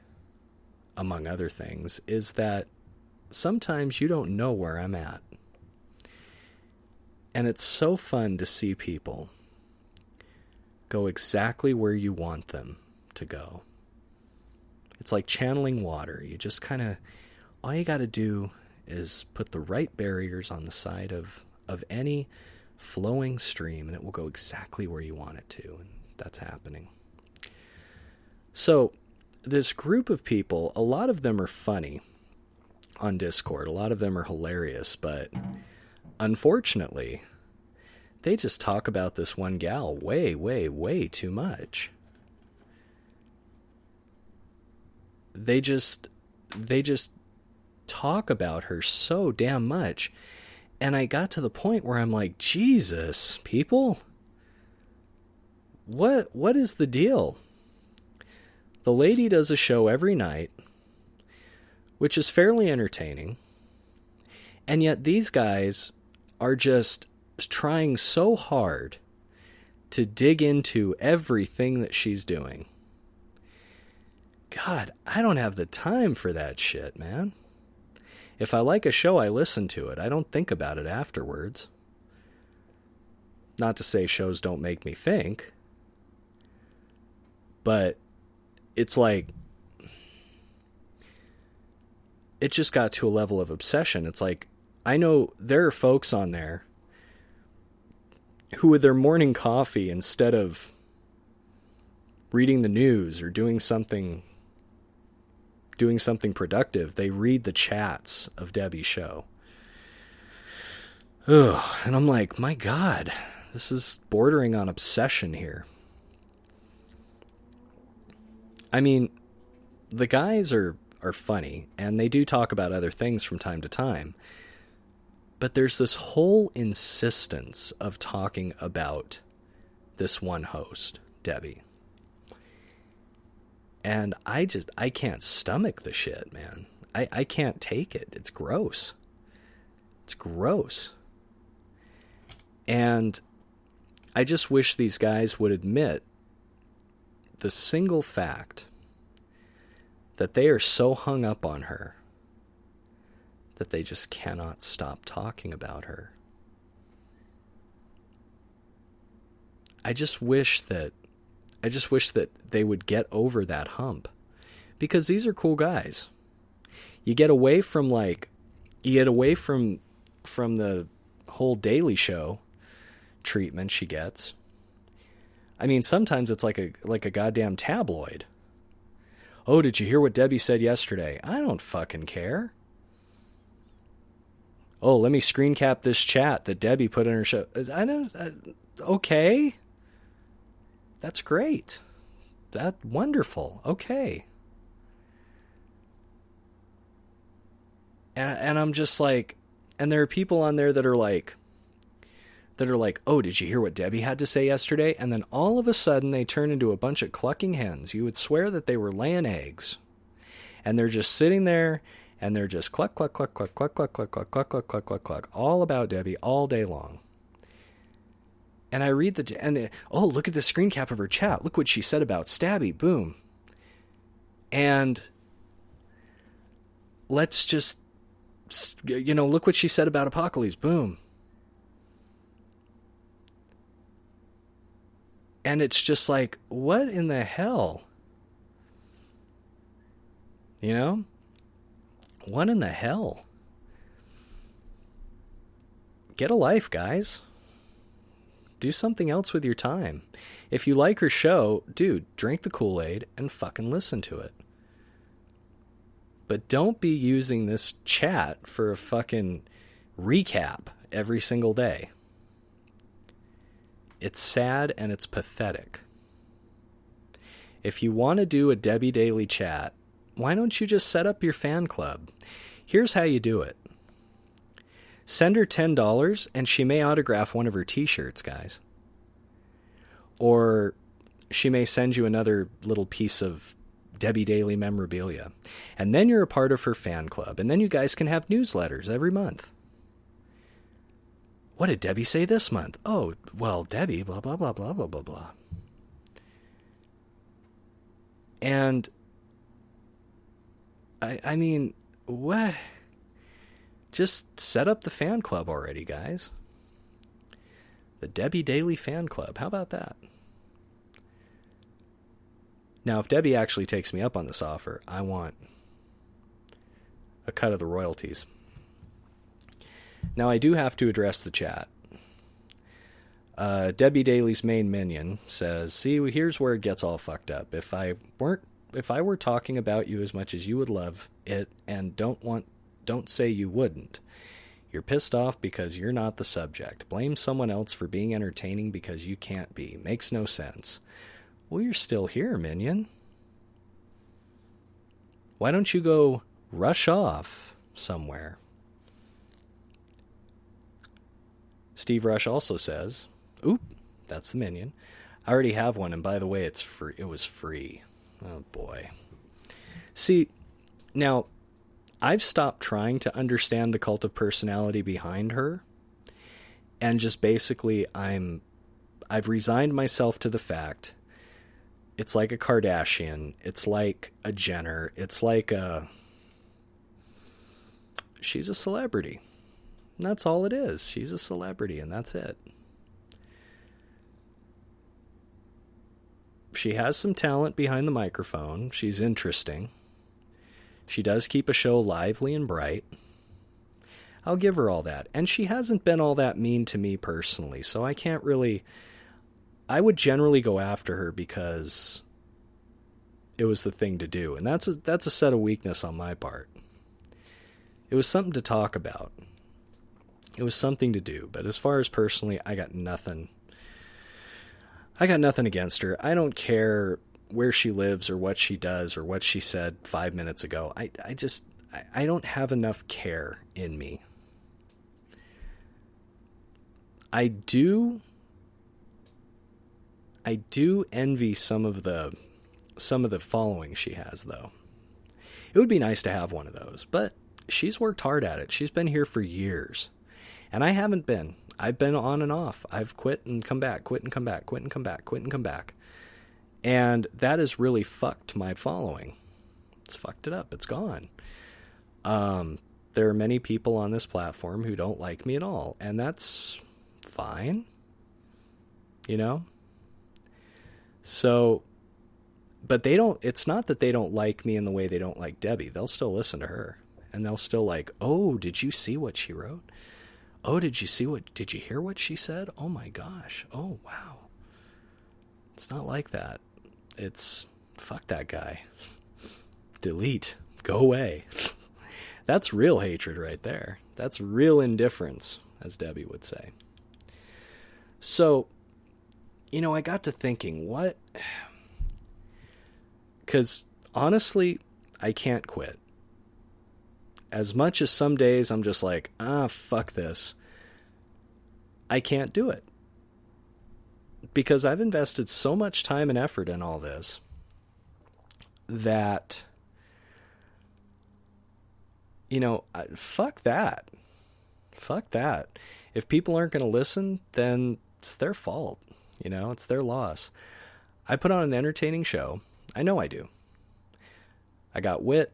among other things, is that sometimes you don't know where I'm at. And it's so fun to see people go exactly where you want them to go. It's like channeling water. You just kind of, all you got to do is put the right barriers on the side of any flowing stream, and it will go exactly where you want it to. And that's happening. So this group of people, a lot of them are funny on Discord. A lot of them are hilarious, but unfortunately, they just talk about this one gal way, way, way too much. They just talk about her so damn much. And I got to the point where I'm like, Jesus, people, what is the deal? The lady does a show every night, which is fairly entertaining. And yet these guys are just trying so hard to dig into everything that she's doing. God, I don't have the time for that shit, man. If I like a show, I listen to it. I don't think about it afterwards. Not to say shows don't make me think, but it's like, it just got to a level of obsession. It's like, I know there are folks on there who with their morning coffee, instead of reading the news or doing something productive, they read the chats of Debbie's show. Ugh, and I'm like, my God, this is bordering on obsession here. I mean, the guys are funny, and they do talk about other things from time to time. But there's this whole insistence of talking about this one host, Debbie. And I can't stomach the shit, man. I can't take it. It's gross. It's gross. And I just wish these guys would admit the single fact that they are so hung up on her that they just cannot stop talking about her. I just wish that they would get over that hump, because these are cool guys. You get away from the whole Daily Show treatment she gets. I mean, sometimes it's like a goddamn tabloid. Oh, did you hear what Debbie said yesterday? I don't fucking care. Oh, let me screen cap this chat that Debbie put in her show. I don't. Okay. That's great. That's wonderful. Okay. And I'm just like, and there are people on there that are like, oh, did you hear what Debbie had to say yesterday? And then all of a sudden they turn into a bunch of clucking hens. You would swear that they were laying eggs. And they're just sitting there and they're just cluck, cluck, cluck, cluck, cluck, cluck, cluck, cluck, cluck, cluck, cluck, cluck, cluck, all about Debbie all day long. And I read oh, look at the screen cap of her chat. Look what she said about Stabby. Boom. And let's just, look what she said about Apocalypse. Boom. And it's just like, what in the hell? What in the hell? Get a life, guys. Do something else with your time. If you like her show, dude, drink the Kool-Aid and fucking listen to it. But don't be using this chat for a fucking recap every single day. It's sad and it's pathetic. If you want to do a Debbie Daily chat, why don't you just set up your fan club? Here's how you do it. Send her $10 and she may autograph one of her t-shirts, guys. Or she may send you another little piece of Debbie Daily memorabilia. And then you're a part of her fan club. And then you guys can have newsletters every month. What did Debbie say this month? Oh, well, Debbie, blah, blah, blah, blah, blah, blah, blah. And I mean, what? Just set up the fan club already, guys. The Debbie Daily fan club. How about that? Now, if Debbie actually takes me up on this offer, I want a cut of the royalties. Now, I do have to address the chat. Debbie Daly's main minion says, see, here's where it gets all fucked up. If I were talking about you as much as you would love it and don't say you wouldn't. You're pissed off because you're not the subject. Blame someone else for being entertaining because you can't be. Makes no sense. Well, you're still here, minion. Why don't you go rush off somewhere? Steve Rush also says, oop, that's the minion. I already have one, and by the way, it's free. It was free. Oh, boy. See, now, I've stopped trying to understand the cult of personality behind her, and just basically I've resigned myself to the fact it's like a Kardashian, it's like a Jenner, it's like she's a celebrity. And that's all it is. She's a celebrity, and that's it. She has some talent behind the microphone. She's interesting. She does keep a show lively and bright. I'll give her all that. And she hasn't been all that mean to me personally, so I can't really... I would generally go after her because it was the thing to do. And that's a set of weakness on my part. It was something to talk about. It was something to do. But as far as personally, I got nothing. I got nothing against her. I don't care where she lives or what she does or what she said 5 minutes ago. I don't have enough care in me. I do envy some of the following she has, though. It would be nice to have one of those, but she's worked hard at it. She's been here for years, and I haven't been. I've been on and off. I've quit and come back, quit and come back, quit and come back, quit and come back. And that has really fucked my following. It's fucked it up. It's gone. There are many people on this platform who don't like me at all, and that's fine. You know? So, but they don't, it's not that they don't like me in the way they don't like Debbie. They'll still listen to her. And they'll still like, oh, did you see what she wrote? Oh, did you hear what she said? Oh my gosh. Oh, wow. It's not like that. It's, fuck that guy. Delete. Go away. That's real hatred right there. That's real indifference, as Debbie would say. So, I got to thinking, what? Because, honestly, I can't quit. As much as some days I'm just like, fuck this, I can't do it. Because I've invested so much time and effort in all this that, fuck that. Fuck that. If people aren't going to listen, then it's their fault. It's their loss. I put on an entertaining show. I know I do. I got wit.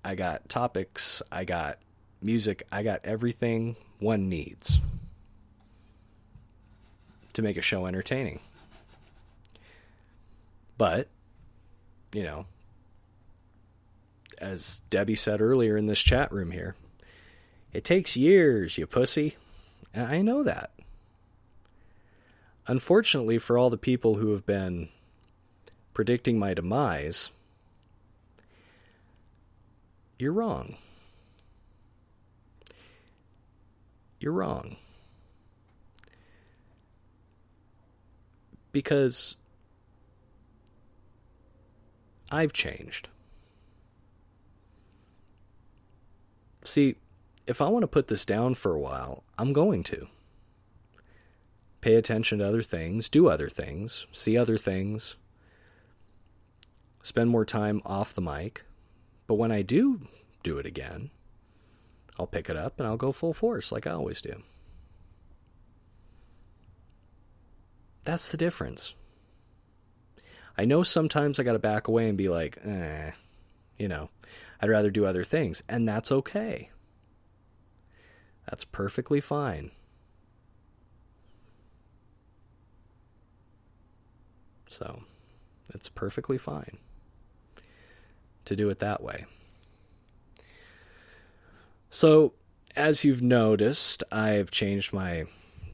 I got topics. I got music. I got everything one needs to make a show entertaining. But, as Debbie said earlier in this chat room here, it takes years, you pussy. And I know that. Unfortunately, for all the people who have been predicting my demise, you're wrong. You're wrong. Because I've changed. See, if I want to put this down for a while, I'm going to. Pay attention to other things, do other things, see other things, spend more time off the mic. But when I do it again, I'll pick it up and I'll go full force like I always do. That's the difference. I know sometimes I got to back away and be like, I'd rather do other things. And that's okay. That's perfectly fine. So, it's perfectly fine to do it that way. So, as you've noticed, I've changed my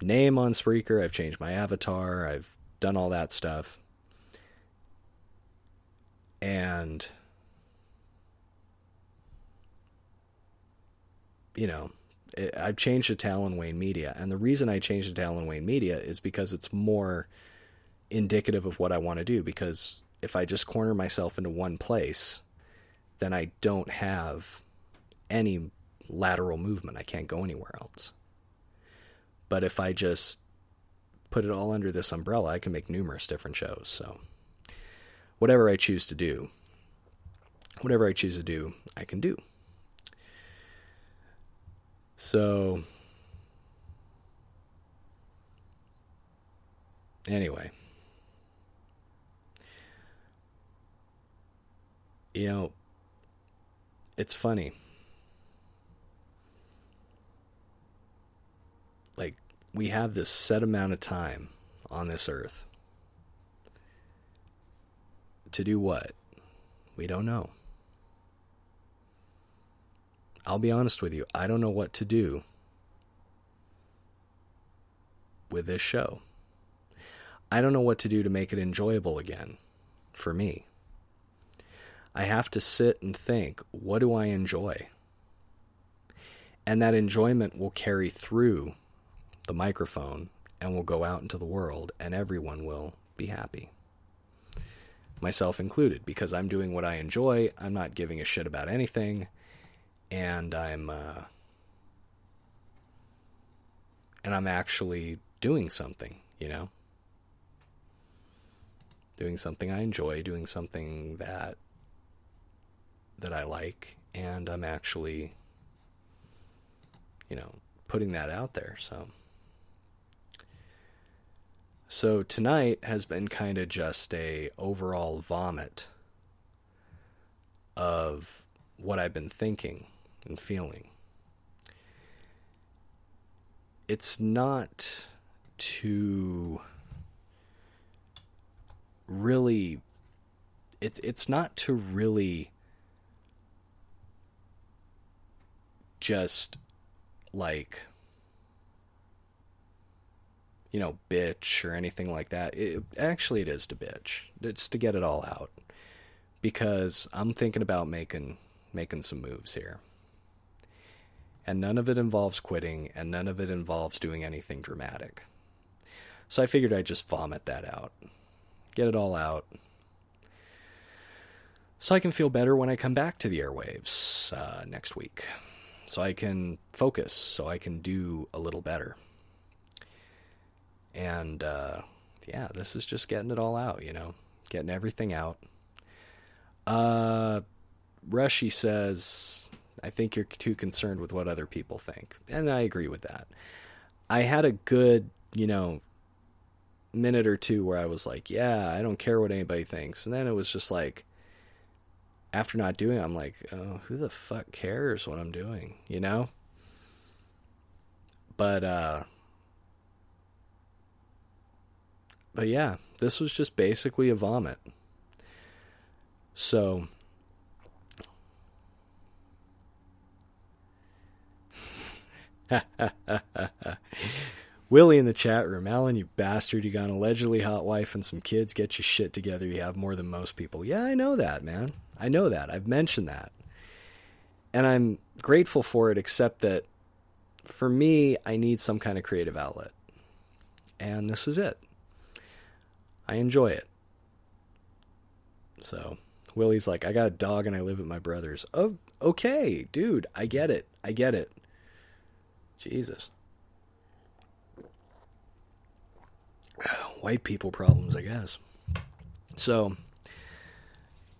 name on Spreaker, I've changed my avatar, I've done all that stuff. And, I've changed it to Alan Wayne Media. And the reason I changed it to Alan Wayne Media is because it's more indicative of what I want to do. Because if I just corner myself into one place, then I don't have any lateral movement. I can't go anywhere else. But if I just put it all under this umbrella, I can make numerous different shows. So whatever I choose to do, I can do. So anyway, it's funny. Like, we have this set amount of time on this earth. To do what? We don't know. I'll be honest with you. I don't know what to do with this show. I don't know what to do to make it enjoyable again for me. I have to sit and think, what do I enjoy? And that enjoyment will carry through the microphone and will go out into the world, and everyone will be happy. Myself included, because I'm doing what I enjoy. I'm not giving a shit about anything, and I'm actually doing something, doing something I enjoy, doing something that I like, and I'm actually, putting that out there. So tonight has been kind of just a overall vomit of what I've been thinking and feeling. It's not to really, it's not to really just like, bitch or anything like that. Actually, it is to bitch. It's to get it all out. Because I'm thinking about making some moves here. And none of it involves quitting, and none of it involves doing anything dramatic. So I figured I'd just vomit that out. Get it all out. So I can feel better when I come back to the airwaves next week. So I can focus, so I can do a little better. And, this is just getting it all out, getting everything out. Rushy says, I think you're too concerned with what other people think. And I agree with that. I had a good, minute or two where I was like, yeah, I don't care what anybody thinks. And then it was just like, after not doing it, I'm like, oh, who the fuck cares what I'm doing, But yeah, this was just basically a vomit. So, Willie in the chat room, Alan, you bastard, you got an allegedly hot wife and some kids, get your shit together, you have more than most people. Yeah, I know that, man. I know that. I've mentioned that. And I'm grateful for it, except that for me, I need some kind of creative outlet. And this is it. I enjoy it. So, Willie's like, I got a dog and I live at my brother's. Oh, okay, dude, I get it. Jesus. White people problems, I guess. So,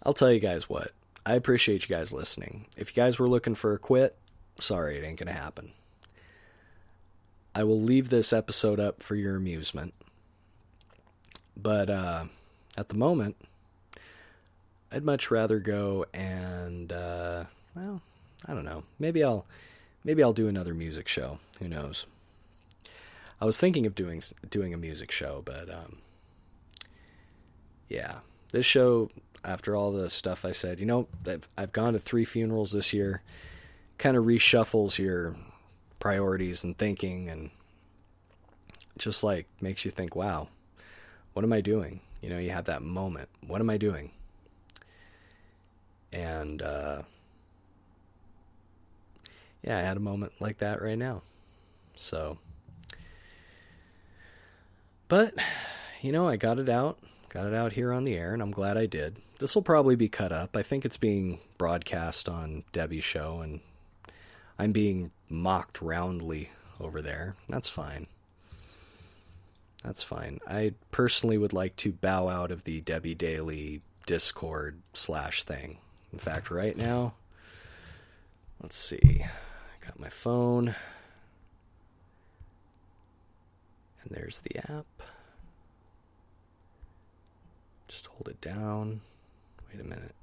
I'll tell you guys what. I appreciate you guys listening. If you guys were looking for a quit, sorry, it ain't gonna happen. I will leave this episode up for your amusement. But at the moment, I'd much rather go and, I don't know. Maybe I'll do another music show. Who knows? I was thinking of doing a music show, but yeah, this show, after all the stuff I said, I've gone to 3 funerals this year, kind of reshuffles your priorities and thinking, and just like makes you think, wow, what am I doing? You have that moment. What am I doing? And yeah, I had a moment like that right now. So, but I got it out here on the air, and I'm glad I did. This will probably be cut up. I think it's being broadcast on Debbie's show, and I'm being mocked roundly over there. That's fine. I personally would like to bow out of the Debbie Daily Discord / thing. In fact, right now, let's see. I got my phone. And there's the app. Just hold it down. Wait a minute.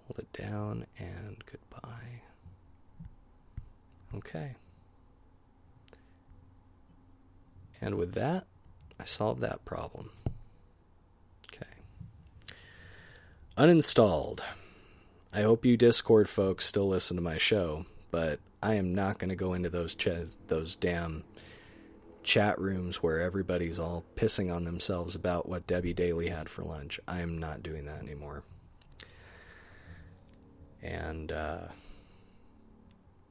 Hold it down and goodbye. Okay. And with that, I solved that problem. Okay. Uninstalled. I hope you Discord folks still listen to my show, but I am not going to go into those damn chat rooms where everybody's all pissing on themselves about what Debbie Daly had for lunch. I am not doing that anymore. And, let's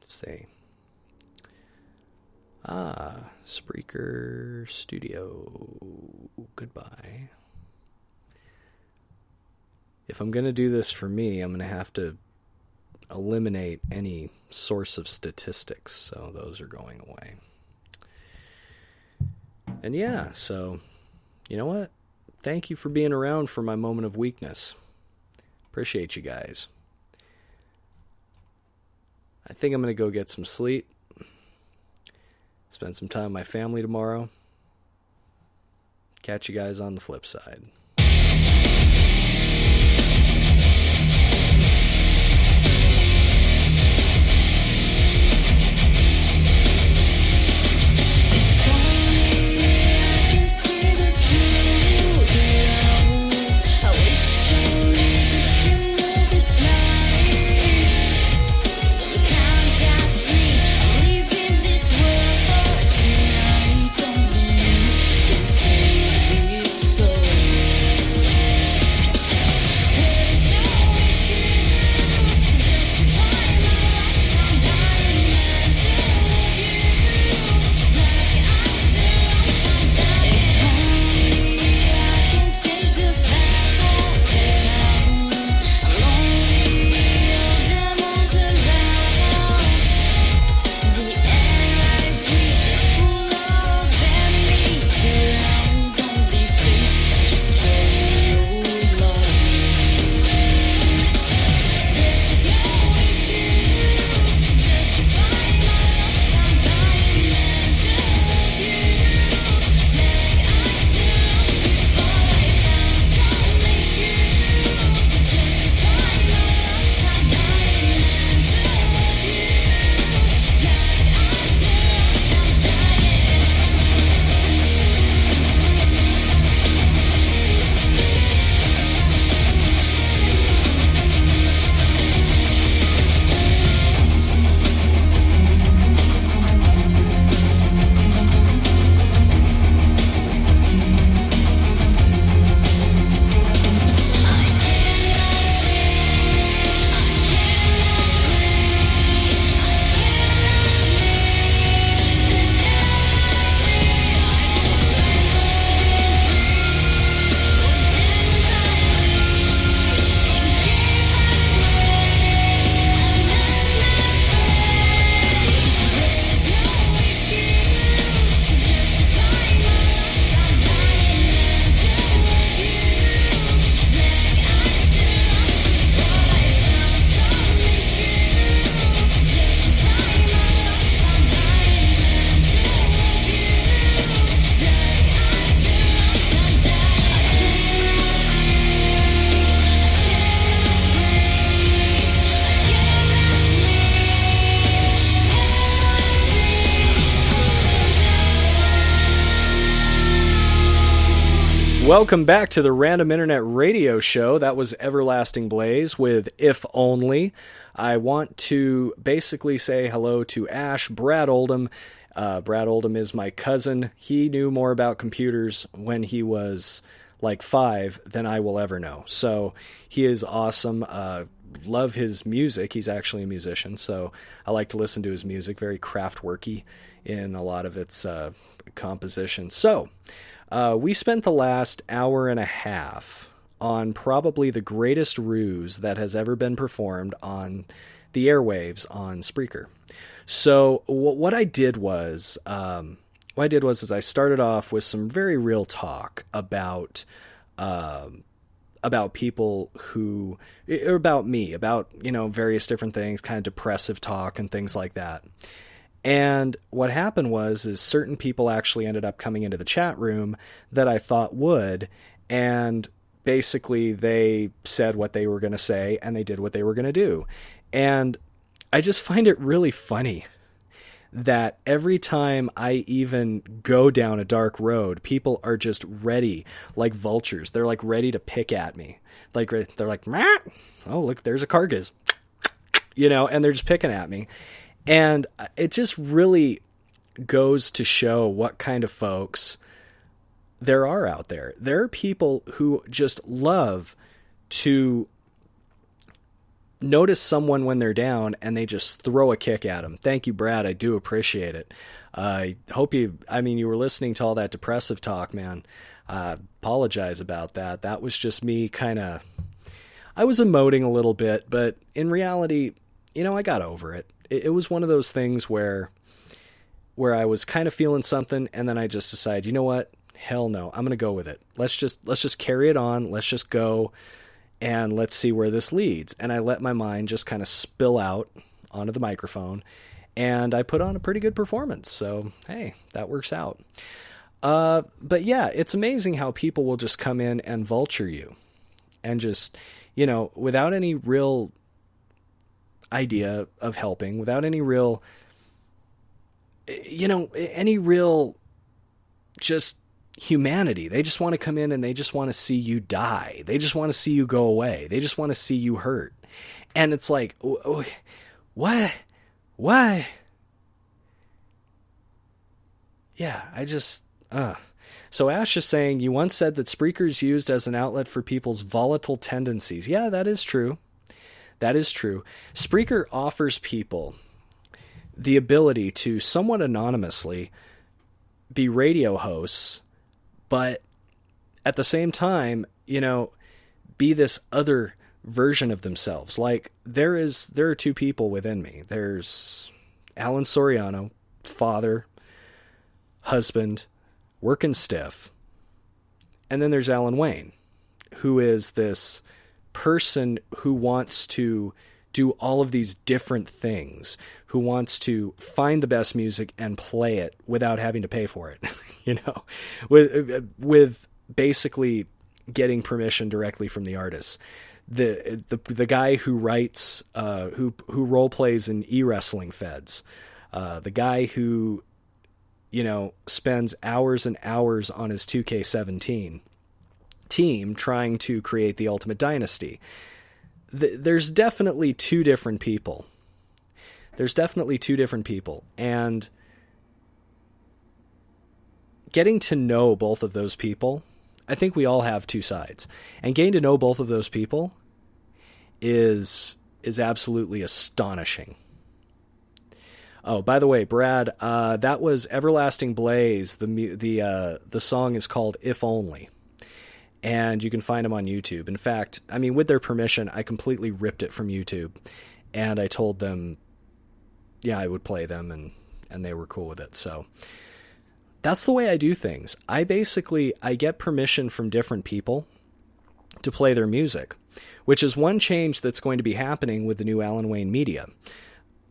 see. Spreaker Studio. Goodbye. If I'm going to do this for me, I'm going to have to eliminate any source of statistics, so those are going away. And yeah, so, you know what? Thank you for being around for my moment of weakness. Appreciate you guys. I think I'm going to go get some sleep. Spend some time with my family tomorrow. Catch you guys on the flip side. Sometimes I dream I'm leaving this world tonight. Only Welcome back to the Random Internet Radio Show. That was Everlasting Blaze with If Only. I want to basically say hello to Ash, Brad Oldham. Brad Oldham is my cousin. He knew more about computers when he was like 5 than I will ever know. So he is awesome. Love his music. He's actually a musician, so I like to listen to his music. Very craftworky in a lot of its composition. So we spent the last hour and a half on probably the greatest ruse that has ever been performed on the airwaves on Spreaker. So what I did was, is I started off with some very real talk about people who, or about me, about, various different things, kind of depressive talk and things like that. And what happened is certain people actually ended up coming into the chat room that I thought would, and basically they said what they were going to say and they did what they were going to do. And I just find it really funny that every time I even go down a dark road, people are just ready, like vultures. They're like ready to pick at me. Like they're like, oh, look, there's a carcass, and they're just picking at me. And it just really goes to show what kind of folks there are out there. There are people who just love to notice someone when they're down and they just throw a kick at them. Thank you, Brad. I do appreciate it. I hope you were listening to all that depressive talk, man. Apologize about that. That was just me I was emoting a little bit, but in reality, I got over it. It was one of those things where I was kind of feeling something, and then I just decided, you know what? Hell no, I'm going to go with it. Let's just carry it on. Let's just go, and let's see where this leads. And I let my mind just kind of spill out onto the microphone, and I put on a pretty good performance. So, hey, that works out. But yeah, it's amazing how people will just come in and vulture you, and just, without any real idea of helping, without any real, just humanity. They just want to come in and they just want to see you die. They just want to see you go away. They just want to see you hurt. And it's like, what? Why? Yeah, So Ash is saying, you once said that Spreaker is used as an outlet for people's volatile tendencies. Yeah, that is true. That is true. Spreaker offers people the ability to somewhat anonymously be radio hosts, but at the same time, be this other version of themselves. Like there are two people within me. There's Alan Soriano, father, husband, working stiff. And then there's Alan Wayne, who is this person who wants to do all of these different things, who wants to find the best music and play it without having to pay for it, with basically getting permission directly from the artist. The guy who writes, who role plays in e-wrestling feds, the guy who, spends hours and hours on his 2K17 team trying to create the Ultimate Dynasty. There's definitely two different people. And getting to know both of those people, I think we all have two sides. And getting to know both of those people is absolutely astonishing. Oh, by the way, Brad, that was Everlasting Blaze. The song is called If Only. And you can find them on YouTube. In fact, with their permission, I completely ripped it from YouTube. And I told them, I would play them, and they were cool with it. So that's the way I do things. I get permission from different people to play their music, which is one change that's going to be happening with the new Alan Wayne Media.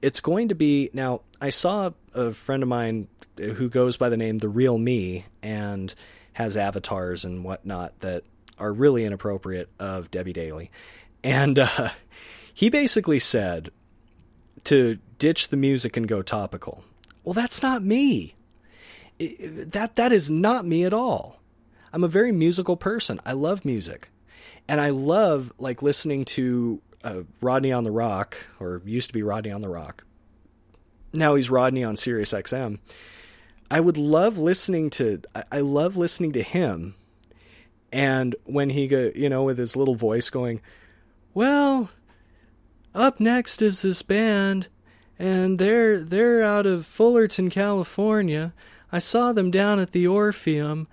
It's going to be, now, I saw a friend of mine who goes by the name The Real Me, and has avatars and whatnot that are really inappropriate of Debbie Daly. And he basically said to ditch the music and go topical. Well, that's not me. That is not me at all. I'm a very musical person. I love music. And I love like listening to Rodney on the Rock, or used to be Rodney on the Rock. Now he's Rodney on Sirius XM. I love listening to him. And when he go, with his little voice going, well, up next is this band, and they're out of Fullerton, California. I saw them down at the Orpheum,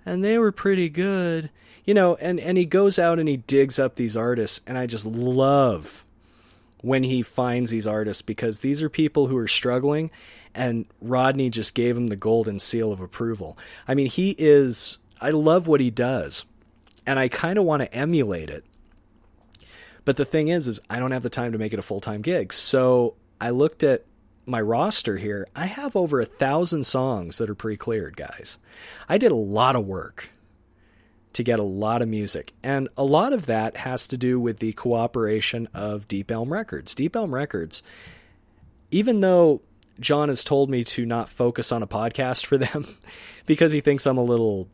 and they were pretty good. And he goes out and he digs up these artists, and I just love when he finds these artists, because these are people who are struggling, and Rodney just gave him the golden seal of approval. I mean, I love what he does, and I kind of want to emulate it. But the thing is I don't have the time to make it a full-time gig. So I looked at my roster here. I have over 1,000 songs that are pre-cleared, guys. I did a lot of work to get a lot of music. And a lot of that has to do with the cooperation of Deep Elm Records. Deep Elm Records, even though John has told me to not focus on a podcast for them because he thinks I'm a little,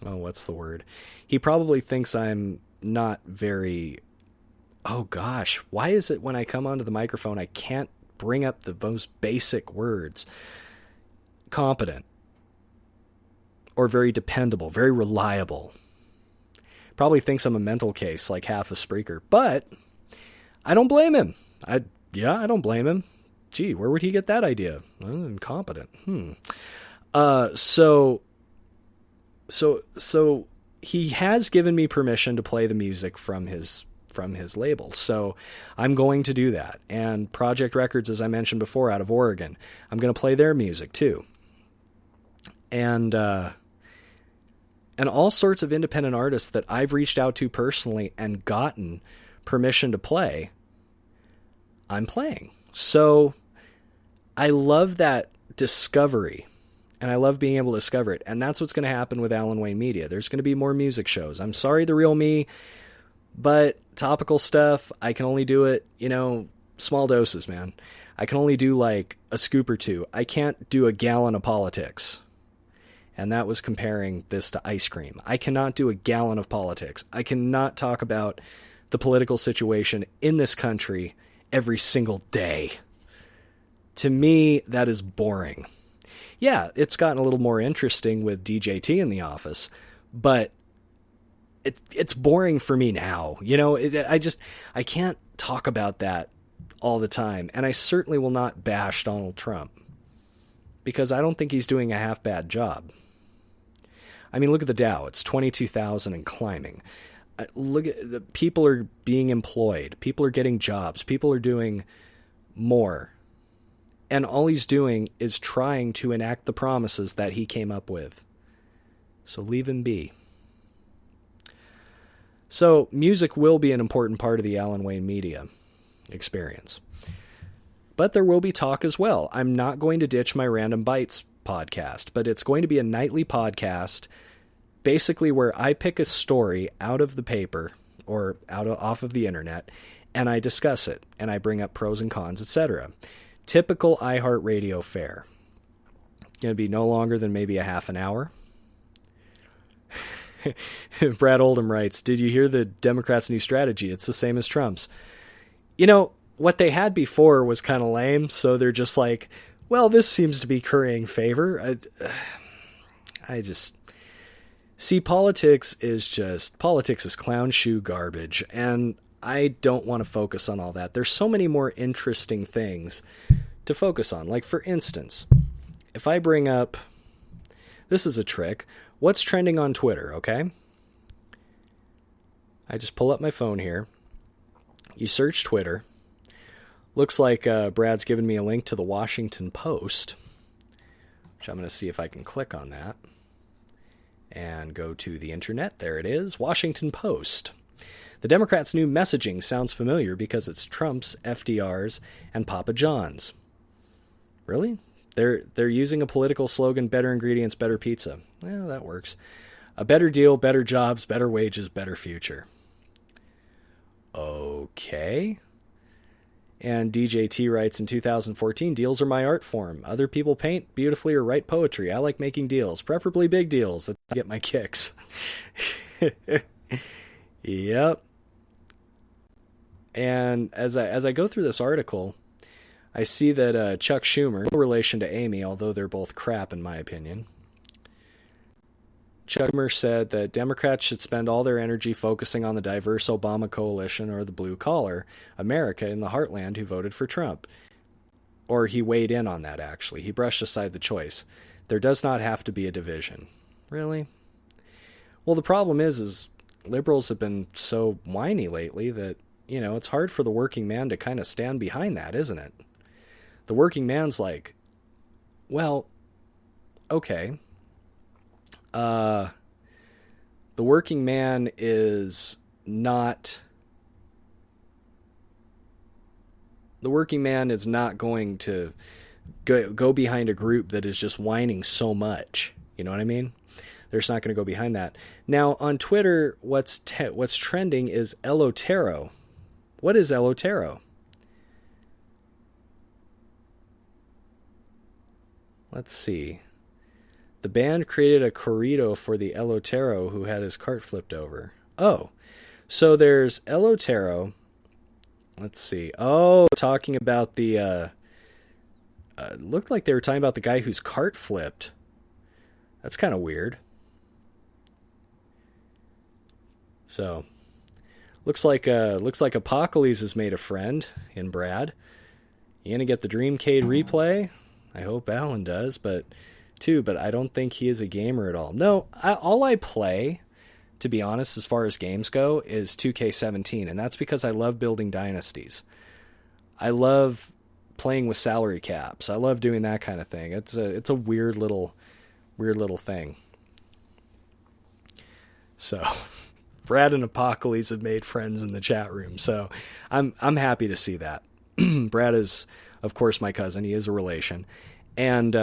what's the word? He probably thinks I'm not very, oh gosh, why is it when I come onto the microphone, I can't bring up the most basic words? Competent. Or very dependable, very reliable. Probably thinks I'm a mental case, like half a Spreaker. But I don't blame him. I don't blame him. Gee, where would he get that idea? Incompetent. So he has given me permission to play the music from his label. So I'm going to do that. And Project Records, as I mentioned before, out of Oregon, I'm going to play their music too. And all sorts of independent artists that I've reached out to personally and gotten permission to play, I'm playing. So I love that discovery, and I love being able to discover it. And that's what's going to happen with Alan Wayne Media. There's going to be more music shows. I'm sorry, The Real Me, but topical stuff, I can only do it, small doses, man. I can only do like a scoop or two. I can't do a gallon of politics. And that was comparing this to ice cream. I cannot do a gallon of politics. I cannot talk about the political situation in this country every single day. To me, that is boring. Yeah, it's gotten a little more interesting with DJT in the office, but it's boring for me now. I can't talk about that all the time. And I certainly will not bash Donald Trump, because I don't think he's doing a half bad job. I mean, look at the Dow. It's 22,000 and climbing. Look at the people are being employed. People are getting jobs. People are doing more. And all he's doing is trying to enact the promises that he came up with. So leave him be. So music will be an important part of the Alan Wayne Media experience. But there will be talk as well. I'm not going to ditch my Random Bites podcast, but it's going to be a nightly podcast, basically where I pick a story out of the paper or off of the internet, and I discuss it, and I bring up pros and cons, etc. Typical iHeartRadio fare. Going to be no longer than maybe a half an hour. Brad Oldham writes, did you hear the Democrats' new strategy? It's the same as Trump's. What they had before was kind of lame, so they're just like, well, this seems to be currying favor. I just see politics is clown shoe garbage, and I don't want to focus on all that. There's so many more interesting things to focus on. Like, for instance, if I bring up, this is a trick, what's trending on Twitter, okay? I just pull up my phone here. You search Twitter. Looks like Brad's given me a link to the Washington Post, which I'm going to see if I can click on that and go to the internet. There it is, Washington Post. The Democrats' new messaging sounds familiar because it's Trump's, FDR's, and Papa John's. Really? They're using a political slogan, better ingredients, better pizza. Well, that works. A better deal, better jobs, better wages, better future. Okay. And DJT writes, in 2014, deals are my art form. Other people paint beautifully or write poetry. I like making deals, preferably big deals. That's how I get my kicks. Yep. And as I go through this article, I see that Chuck Schumer, no relation to Amy, although they're both crap in my opinion, Chuck Schumer said that Democrats should spend all their energy focusing on the diverse Obama coalition or the blue collar America in the heartland who voted for Trump. Or he weighed in on that, actually. He brushed aside the choice. There does not have to be a division. Really? Well, the problem is liberals have been so whiny lately that, it's hard for the working man to kind of stand behind that, isn't it? The working man's like, well, okay. The working man is not going to go behind a group that is just whining so much. You know what I mean? They're just not going to go behind that. Now, on Twitter, what's trending is Elotero. What is Elotero? Let's see. The band created a corrido for the Elotero who had his cart flipped over. Oh, so there's Elotero. Let's see. Oh, talking about the... looked like they were talking about the guy whose cart flipped. That's kind of weird. So, looks like Apocalypse has made a friend in Brad. You gonna get the Dreamcade replay? I hope Alan does, but I don't think he is a gamer at all. No, all I play, to be honest, as far as games go, is 2K17, and that's because I love building dynasties. I love playing with salary caps. I love doing that kind of thing. It's a weird little thing. So, Brad and Apocalypse have made friends in the chat room, so I'm happy to see that. Brad is, of course, my cousin. He is a relation, and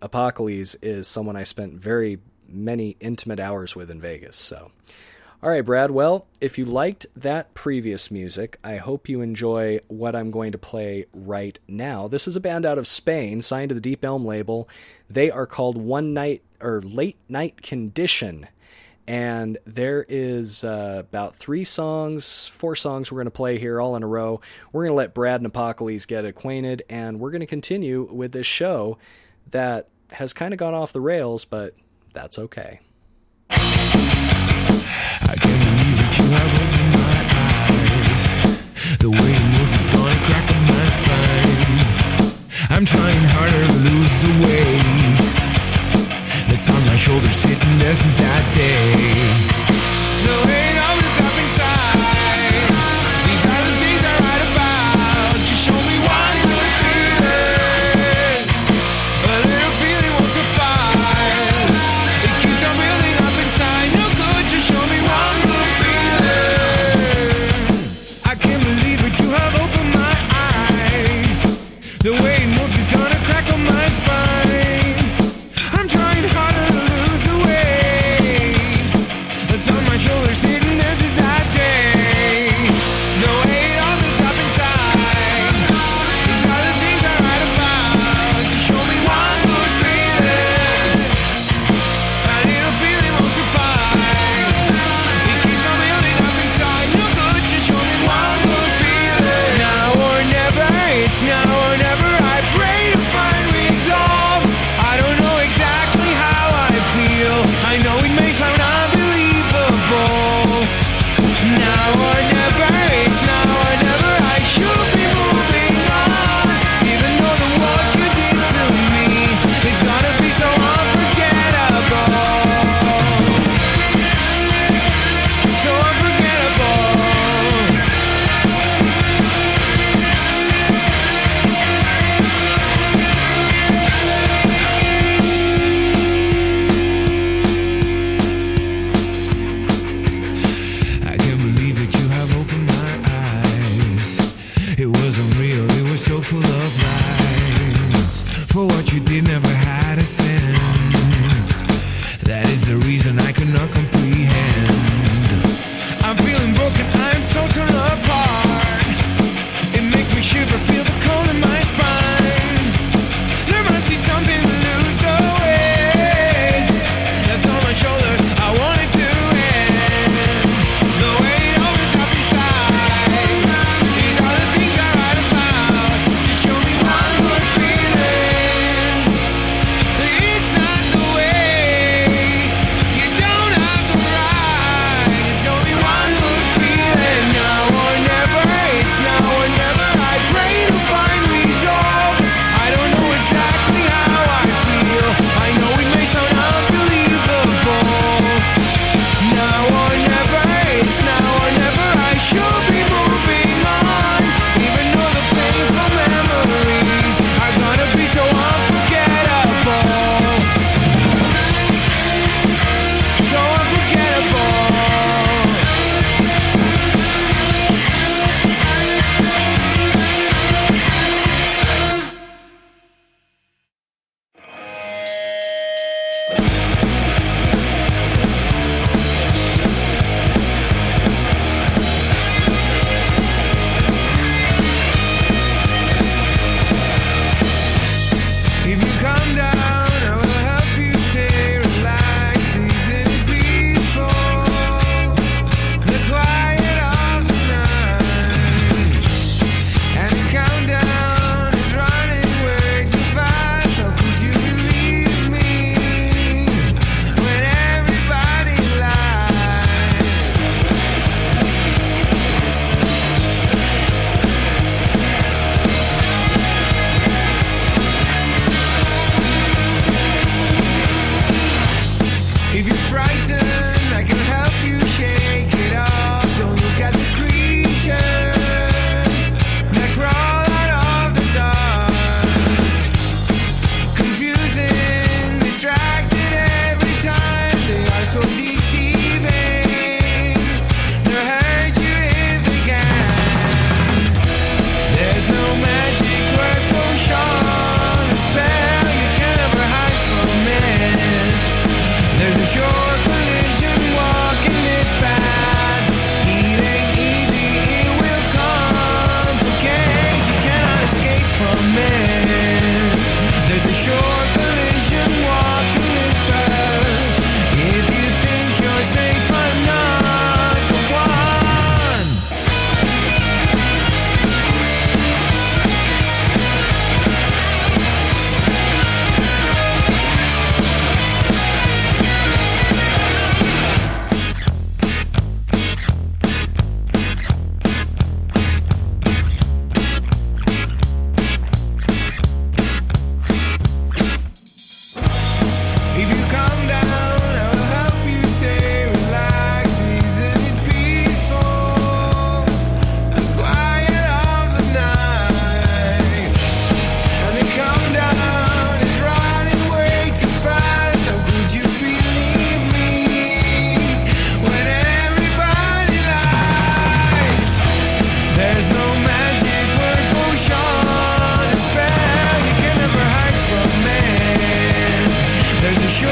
Apocalypse is someone I spent very many intimate hours with in Vegas. So, all right, Brad. Well, if you liked that previous music, I hope you enjoy what I'm going to play right now. This is a band out of Spain, signed to the Deep Elm label. They are called Late Night Condition. And there is about 4 songs we're going to play here all in a row. We're going to let Brad and Apocalypse get acquainted, and we're going to continue with this show that has kind of gone off the rails, but that's okay. I can't believe that you have opened my eyes. The way it moves is gonna crack up my spine. I'm trying harder to lose the weight that's on my shoulders, sitting there since that day. The weight of it's up inside. These are the things I write about. Just show me one good feeling. A little feeling won't suffice. It keeps on building up inside. No good, just show me one good feeling. I can't believe it, you have opened my eyes. The way it moves is gonna crack on my spine. I'm trying harder to lose the weight that's on my shoulders, sitting there since that day. The weight of the top inside. These are the things I write about. To show me one good feeling. A little feeling won't suffice. It keeps on building up inside. No good, just show me one good feeling. Now or never, it's now or never. I pray to find resolve. I don't know exactly how I feel. I know it may sound unbelievable. Now or never, it's now or never. I should be moving on. Even though the what you did to me, it's gonna be so unforgettable. So unforgettable. I can't believe that you have opened my eyes. It wasn't real, it was so full of lies. For what you did never had a sense. That is the reason I could not comprehend. I'm feeling broken, I'm so torn apart. It makes me shiver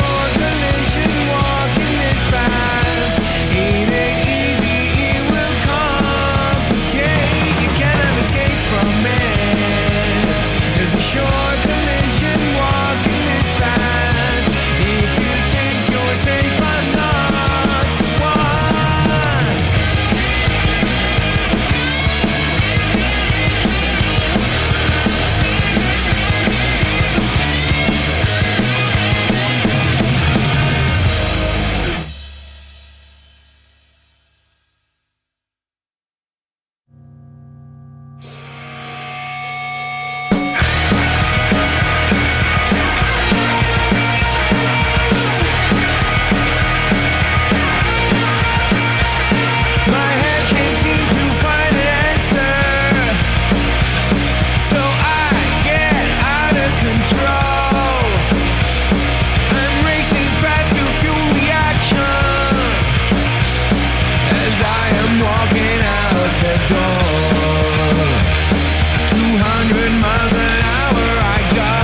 short collision walking this path. It ain't easy, it will complicate. You cannot escape from it. There's a short collision walking this path. If you think you're safe, I'm not the one. My head can't seem to find an answer, so I get out of control. I'm racing fast to fuel reaction as I am walking out the door. 200 miles an hour I go,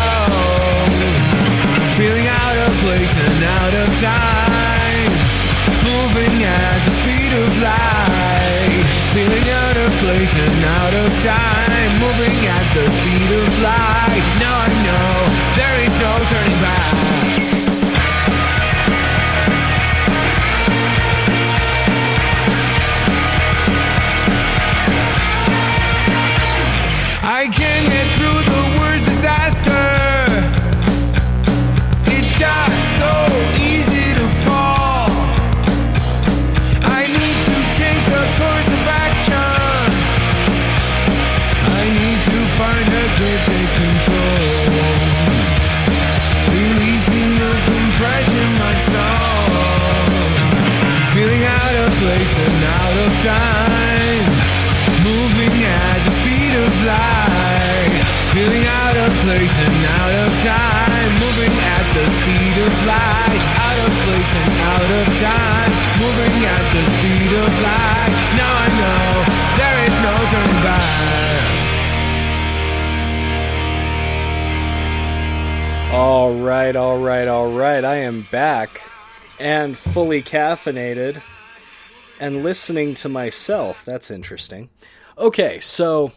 feeling out of place and out of time, moving at the speed of light, feeling out of place and out of time, moving at the speed of light. Now I know there is no turning back. I can't get through the worst disaster. It's just so easy to fall. I need to change the course of action. I need to find a grip that control, releasing the compression my soul, feeling out of place and out of time, moving at the speed of light, feeling out of place and out of time, moving at the speed of light, out of place and out of time, moving at the speed of light. Now I know there is no turning back. All right. I am back and fully caffeinated and listening to myself. That's interesting. Okay, so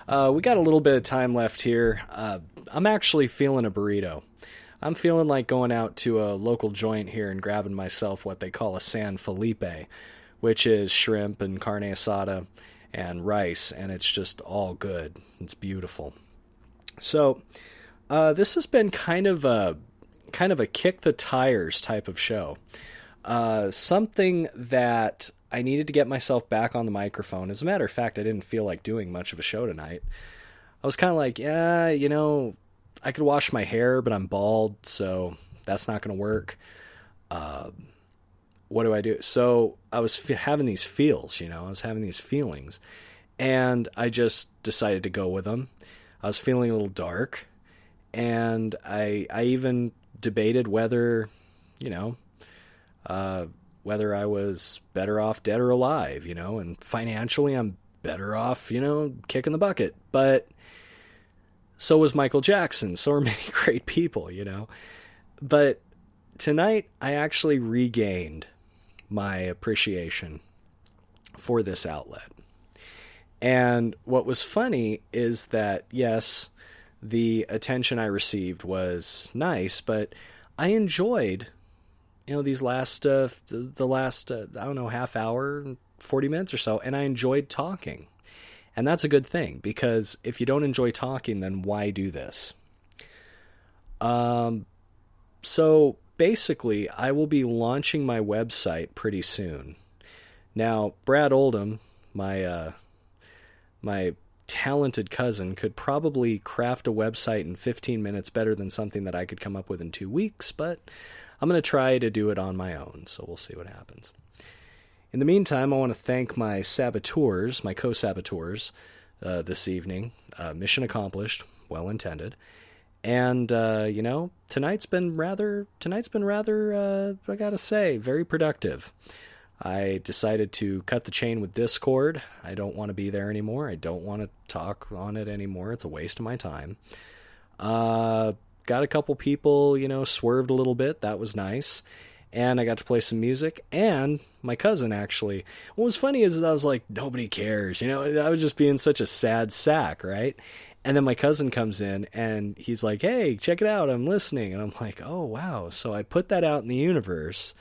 we got a little bit of time left here. I'm actually feeling a burrito. I'm feeling like going out to a local joint here and grabbing myself what they call a San Felipe, which is shrimp and carne asada and rice, and it's just all good. It's beautiful. So this has been kind of a kick the tires type of show. Something that I needed to get myself back on the microphone. As a matter of fact, I didn't feel like doing much of a show tonight. I was kind of like, yeah, I could wash my hair, but I'm bald, so that's not going to work. What do I do? So I was having these feels, I was having these feelings, and I just decided to go with them. I was feeling a little dark, and I even debated whether, whether I was better off dead or alive, and financially I'm better off, kicking the bucket. But so was Michael Jackson. So are many great people, But tonight I actually regained my appreciation for this outlet. And what was funny is that, yes, the attention I received was nice, but I enjoyed these last, half hour, 40 minutes or so, and I enjoyed talking. And that's a good thing, because if you don't enjoy talking, then why do this? So basically, I will be launching my website pretty soon. Now, Brad Oldham, my talented cousin, could probably craft a website in 15 minutes better than something that I could come up with in 2 weeks, but I'm going to try to do it on my own, so we'll see what happens. In the meantime, I want to thank my saboteurs, my co-saboteurs, this evening. Mission accomplished, well intended. And, tonight's been rather, I gotta say, very productive. I decided to cut the chain with Discord. I don't want to be there anymore. I don't want to talk on it anymore. It's a waste of my time. got a couple people, swerved a little bit. That was nice. And I got to play some music. And my cousin, actually. What was funny is I was like, nobody cares. I was just being such a sad sack, right? And then my cousin comes in and he's like, hey, check it out. I'm listening. And I'm like, oh, wow. So I put that out in the universe.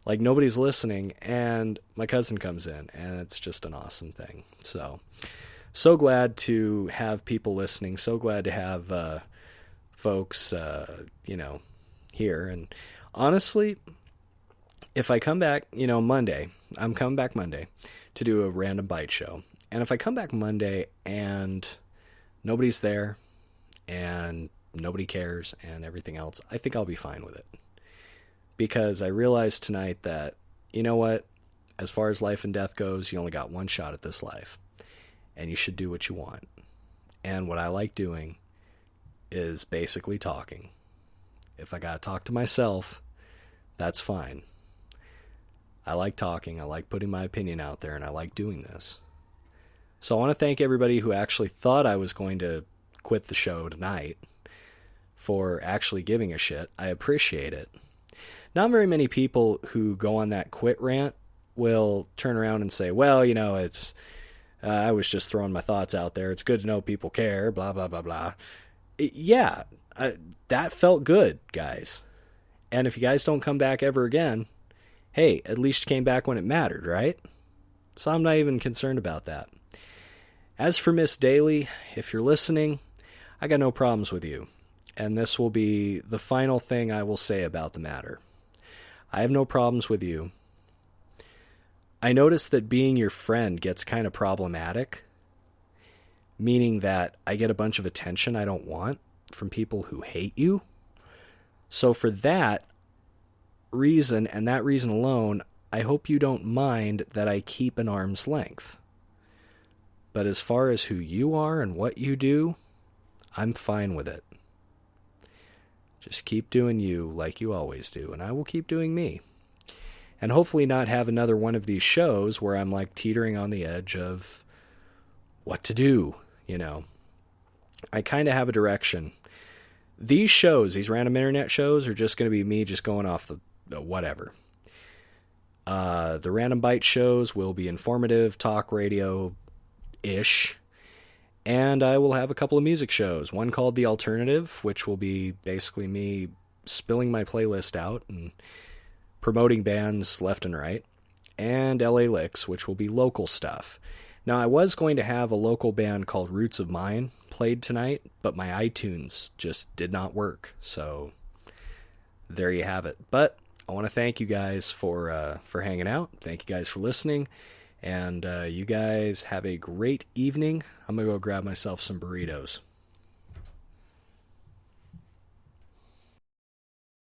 Like nobody's listening. And my cousin comes in. And it's just an awesome thing. So glad to have people listening. So glad to have folks, here. And honestly, if I come back, Monday, I'm coming back Monday to do a Random Bite show. And if I come back Monday and nobody's there and nobody cares and everything else, I think I'll be fine with it. Because I realized tonight that, you know what, as far as life and death goes, you only got one shot at this life. And you should do what you want. And what I like doing is basically talking. If I gotta talk to myself, that's fine. I like talking, I like putting my opinion out there, and I like doing this. So I want to thank everybody who actually thought I was going to quit the show tonight for actually giving a shit. I appreciate it. Not very many people who go on that quit rant will turn around and say, well, it's... I was just throwing my thoughts out there. It's good to know people care, blah, blah, blah, blah. That felt good, guys. And if you guys don't come back ever again, hey, at least you came back when it mattered, right? So I'm not even concerned about that. As for Miss Daly, if you're listening, I got no problems with you. And this will be the final thing I will say about the matter. I have no problems with you. I noticed that being your friend gets kind of problematic, meaning that I get a bunch of attention I don't want from people who hate you. So for that reason, and that reason alone, I hope you don't mind that I keep an arm's length. But as far as who you are and what you do, I'm fine with it. Just keep doing you like you always do, and I will keep doing me. And hopefully not have another one of these shows where I'm like teetering on the edge of what to do, I kind of have a direction. These shows, these random internet shows, are just going to be me just going off the whatever. The Random Bite shows will be informative, talk radio-ish. And I will have a couple of music shows. One called The Alternative, which will be basically me spilling my playlist out and promoting bands left and right, and LA Licks, which will be local stuff. Now, I was going to have a local band called Roots of Mine played tonight, but my iTunes just did not work, so there you have it. But I want to thank you guys for hanging out. Thank you guys for listening, and you guys have a great evening. I'm going to go grab myself some burritos.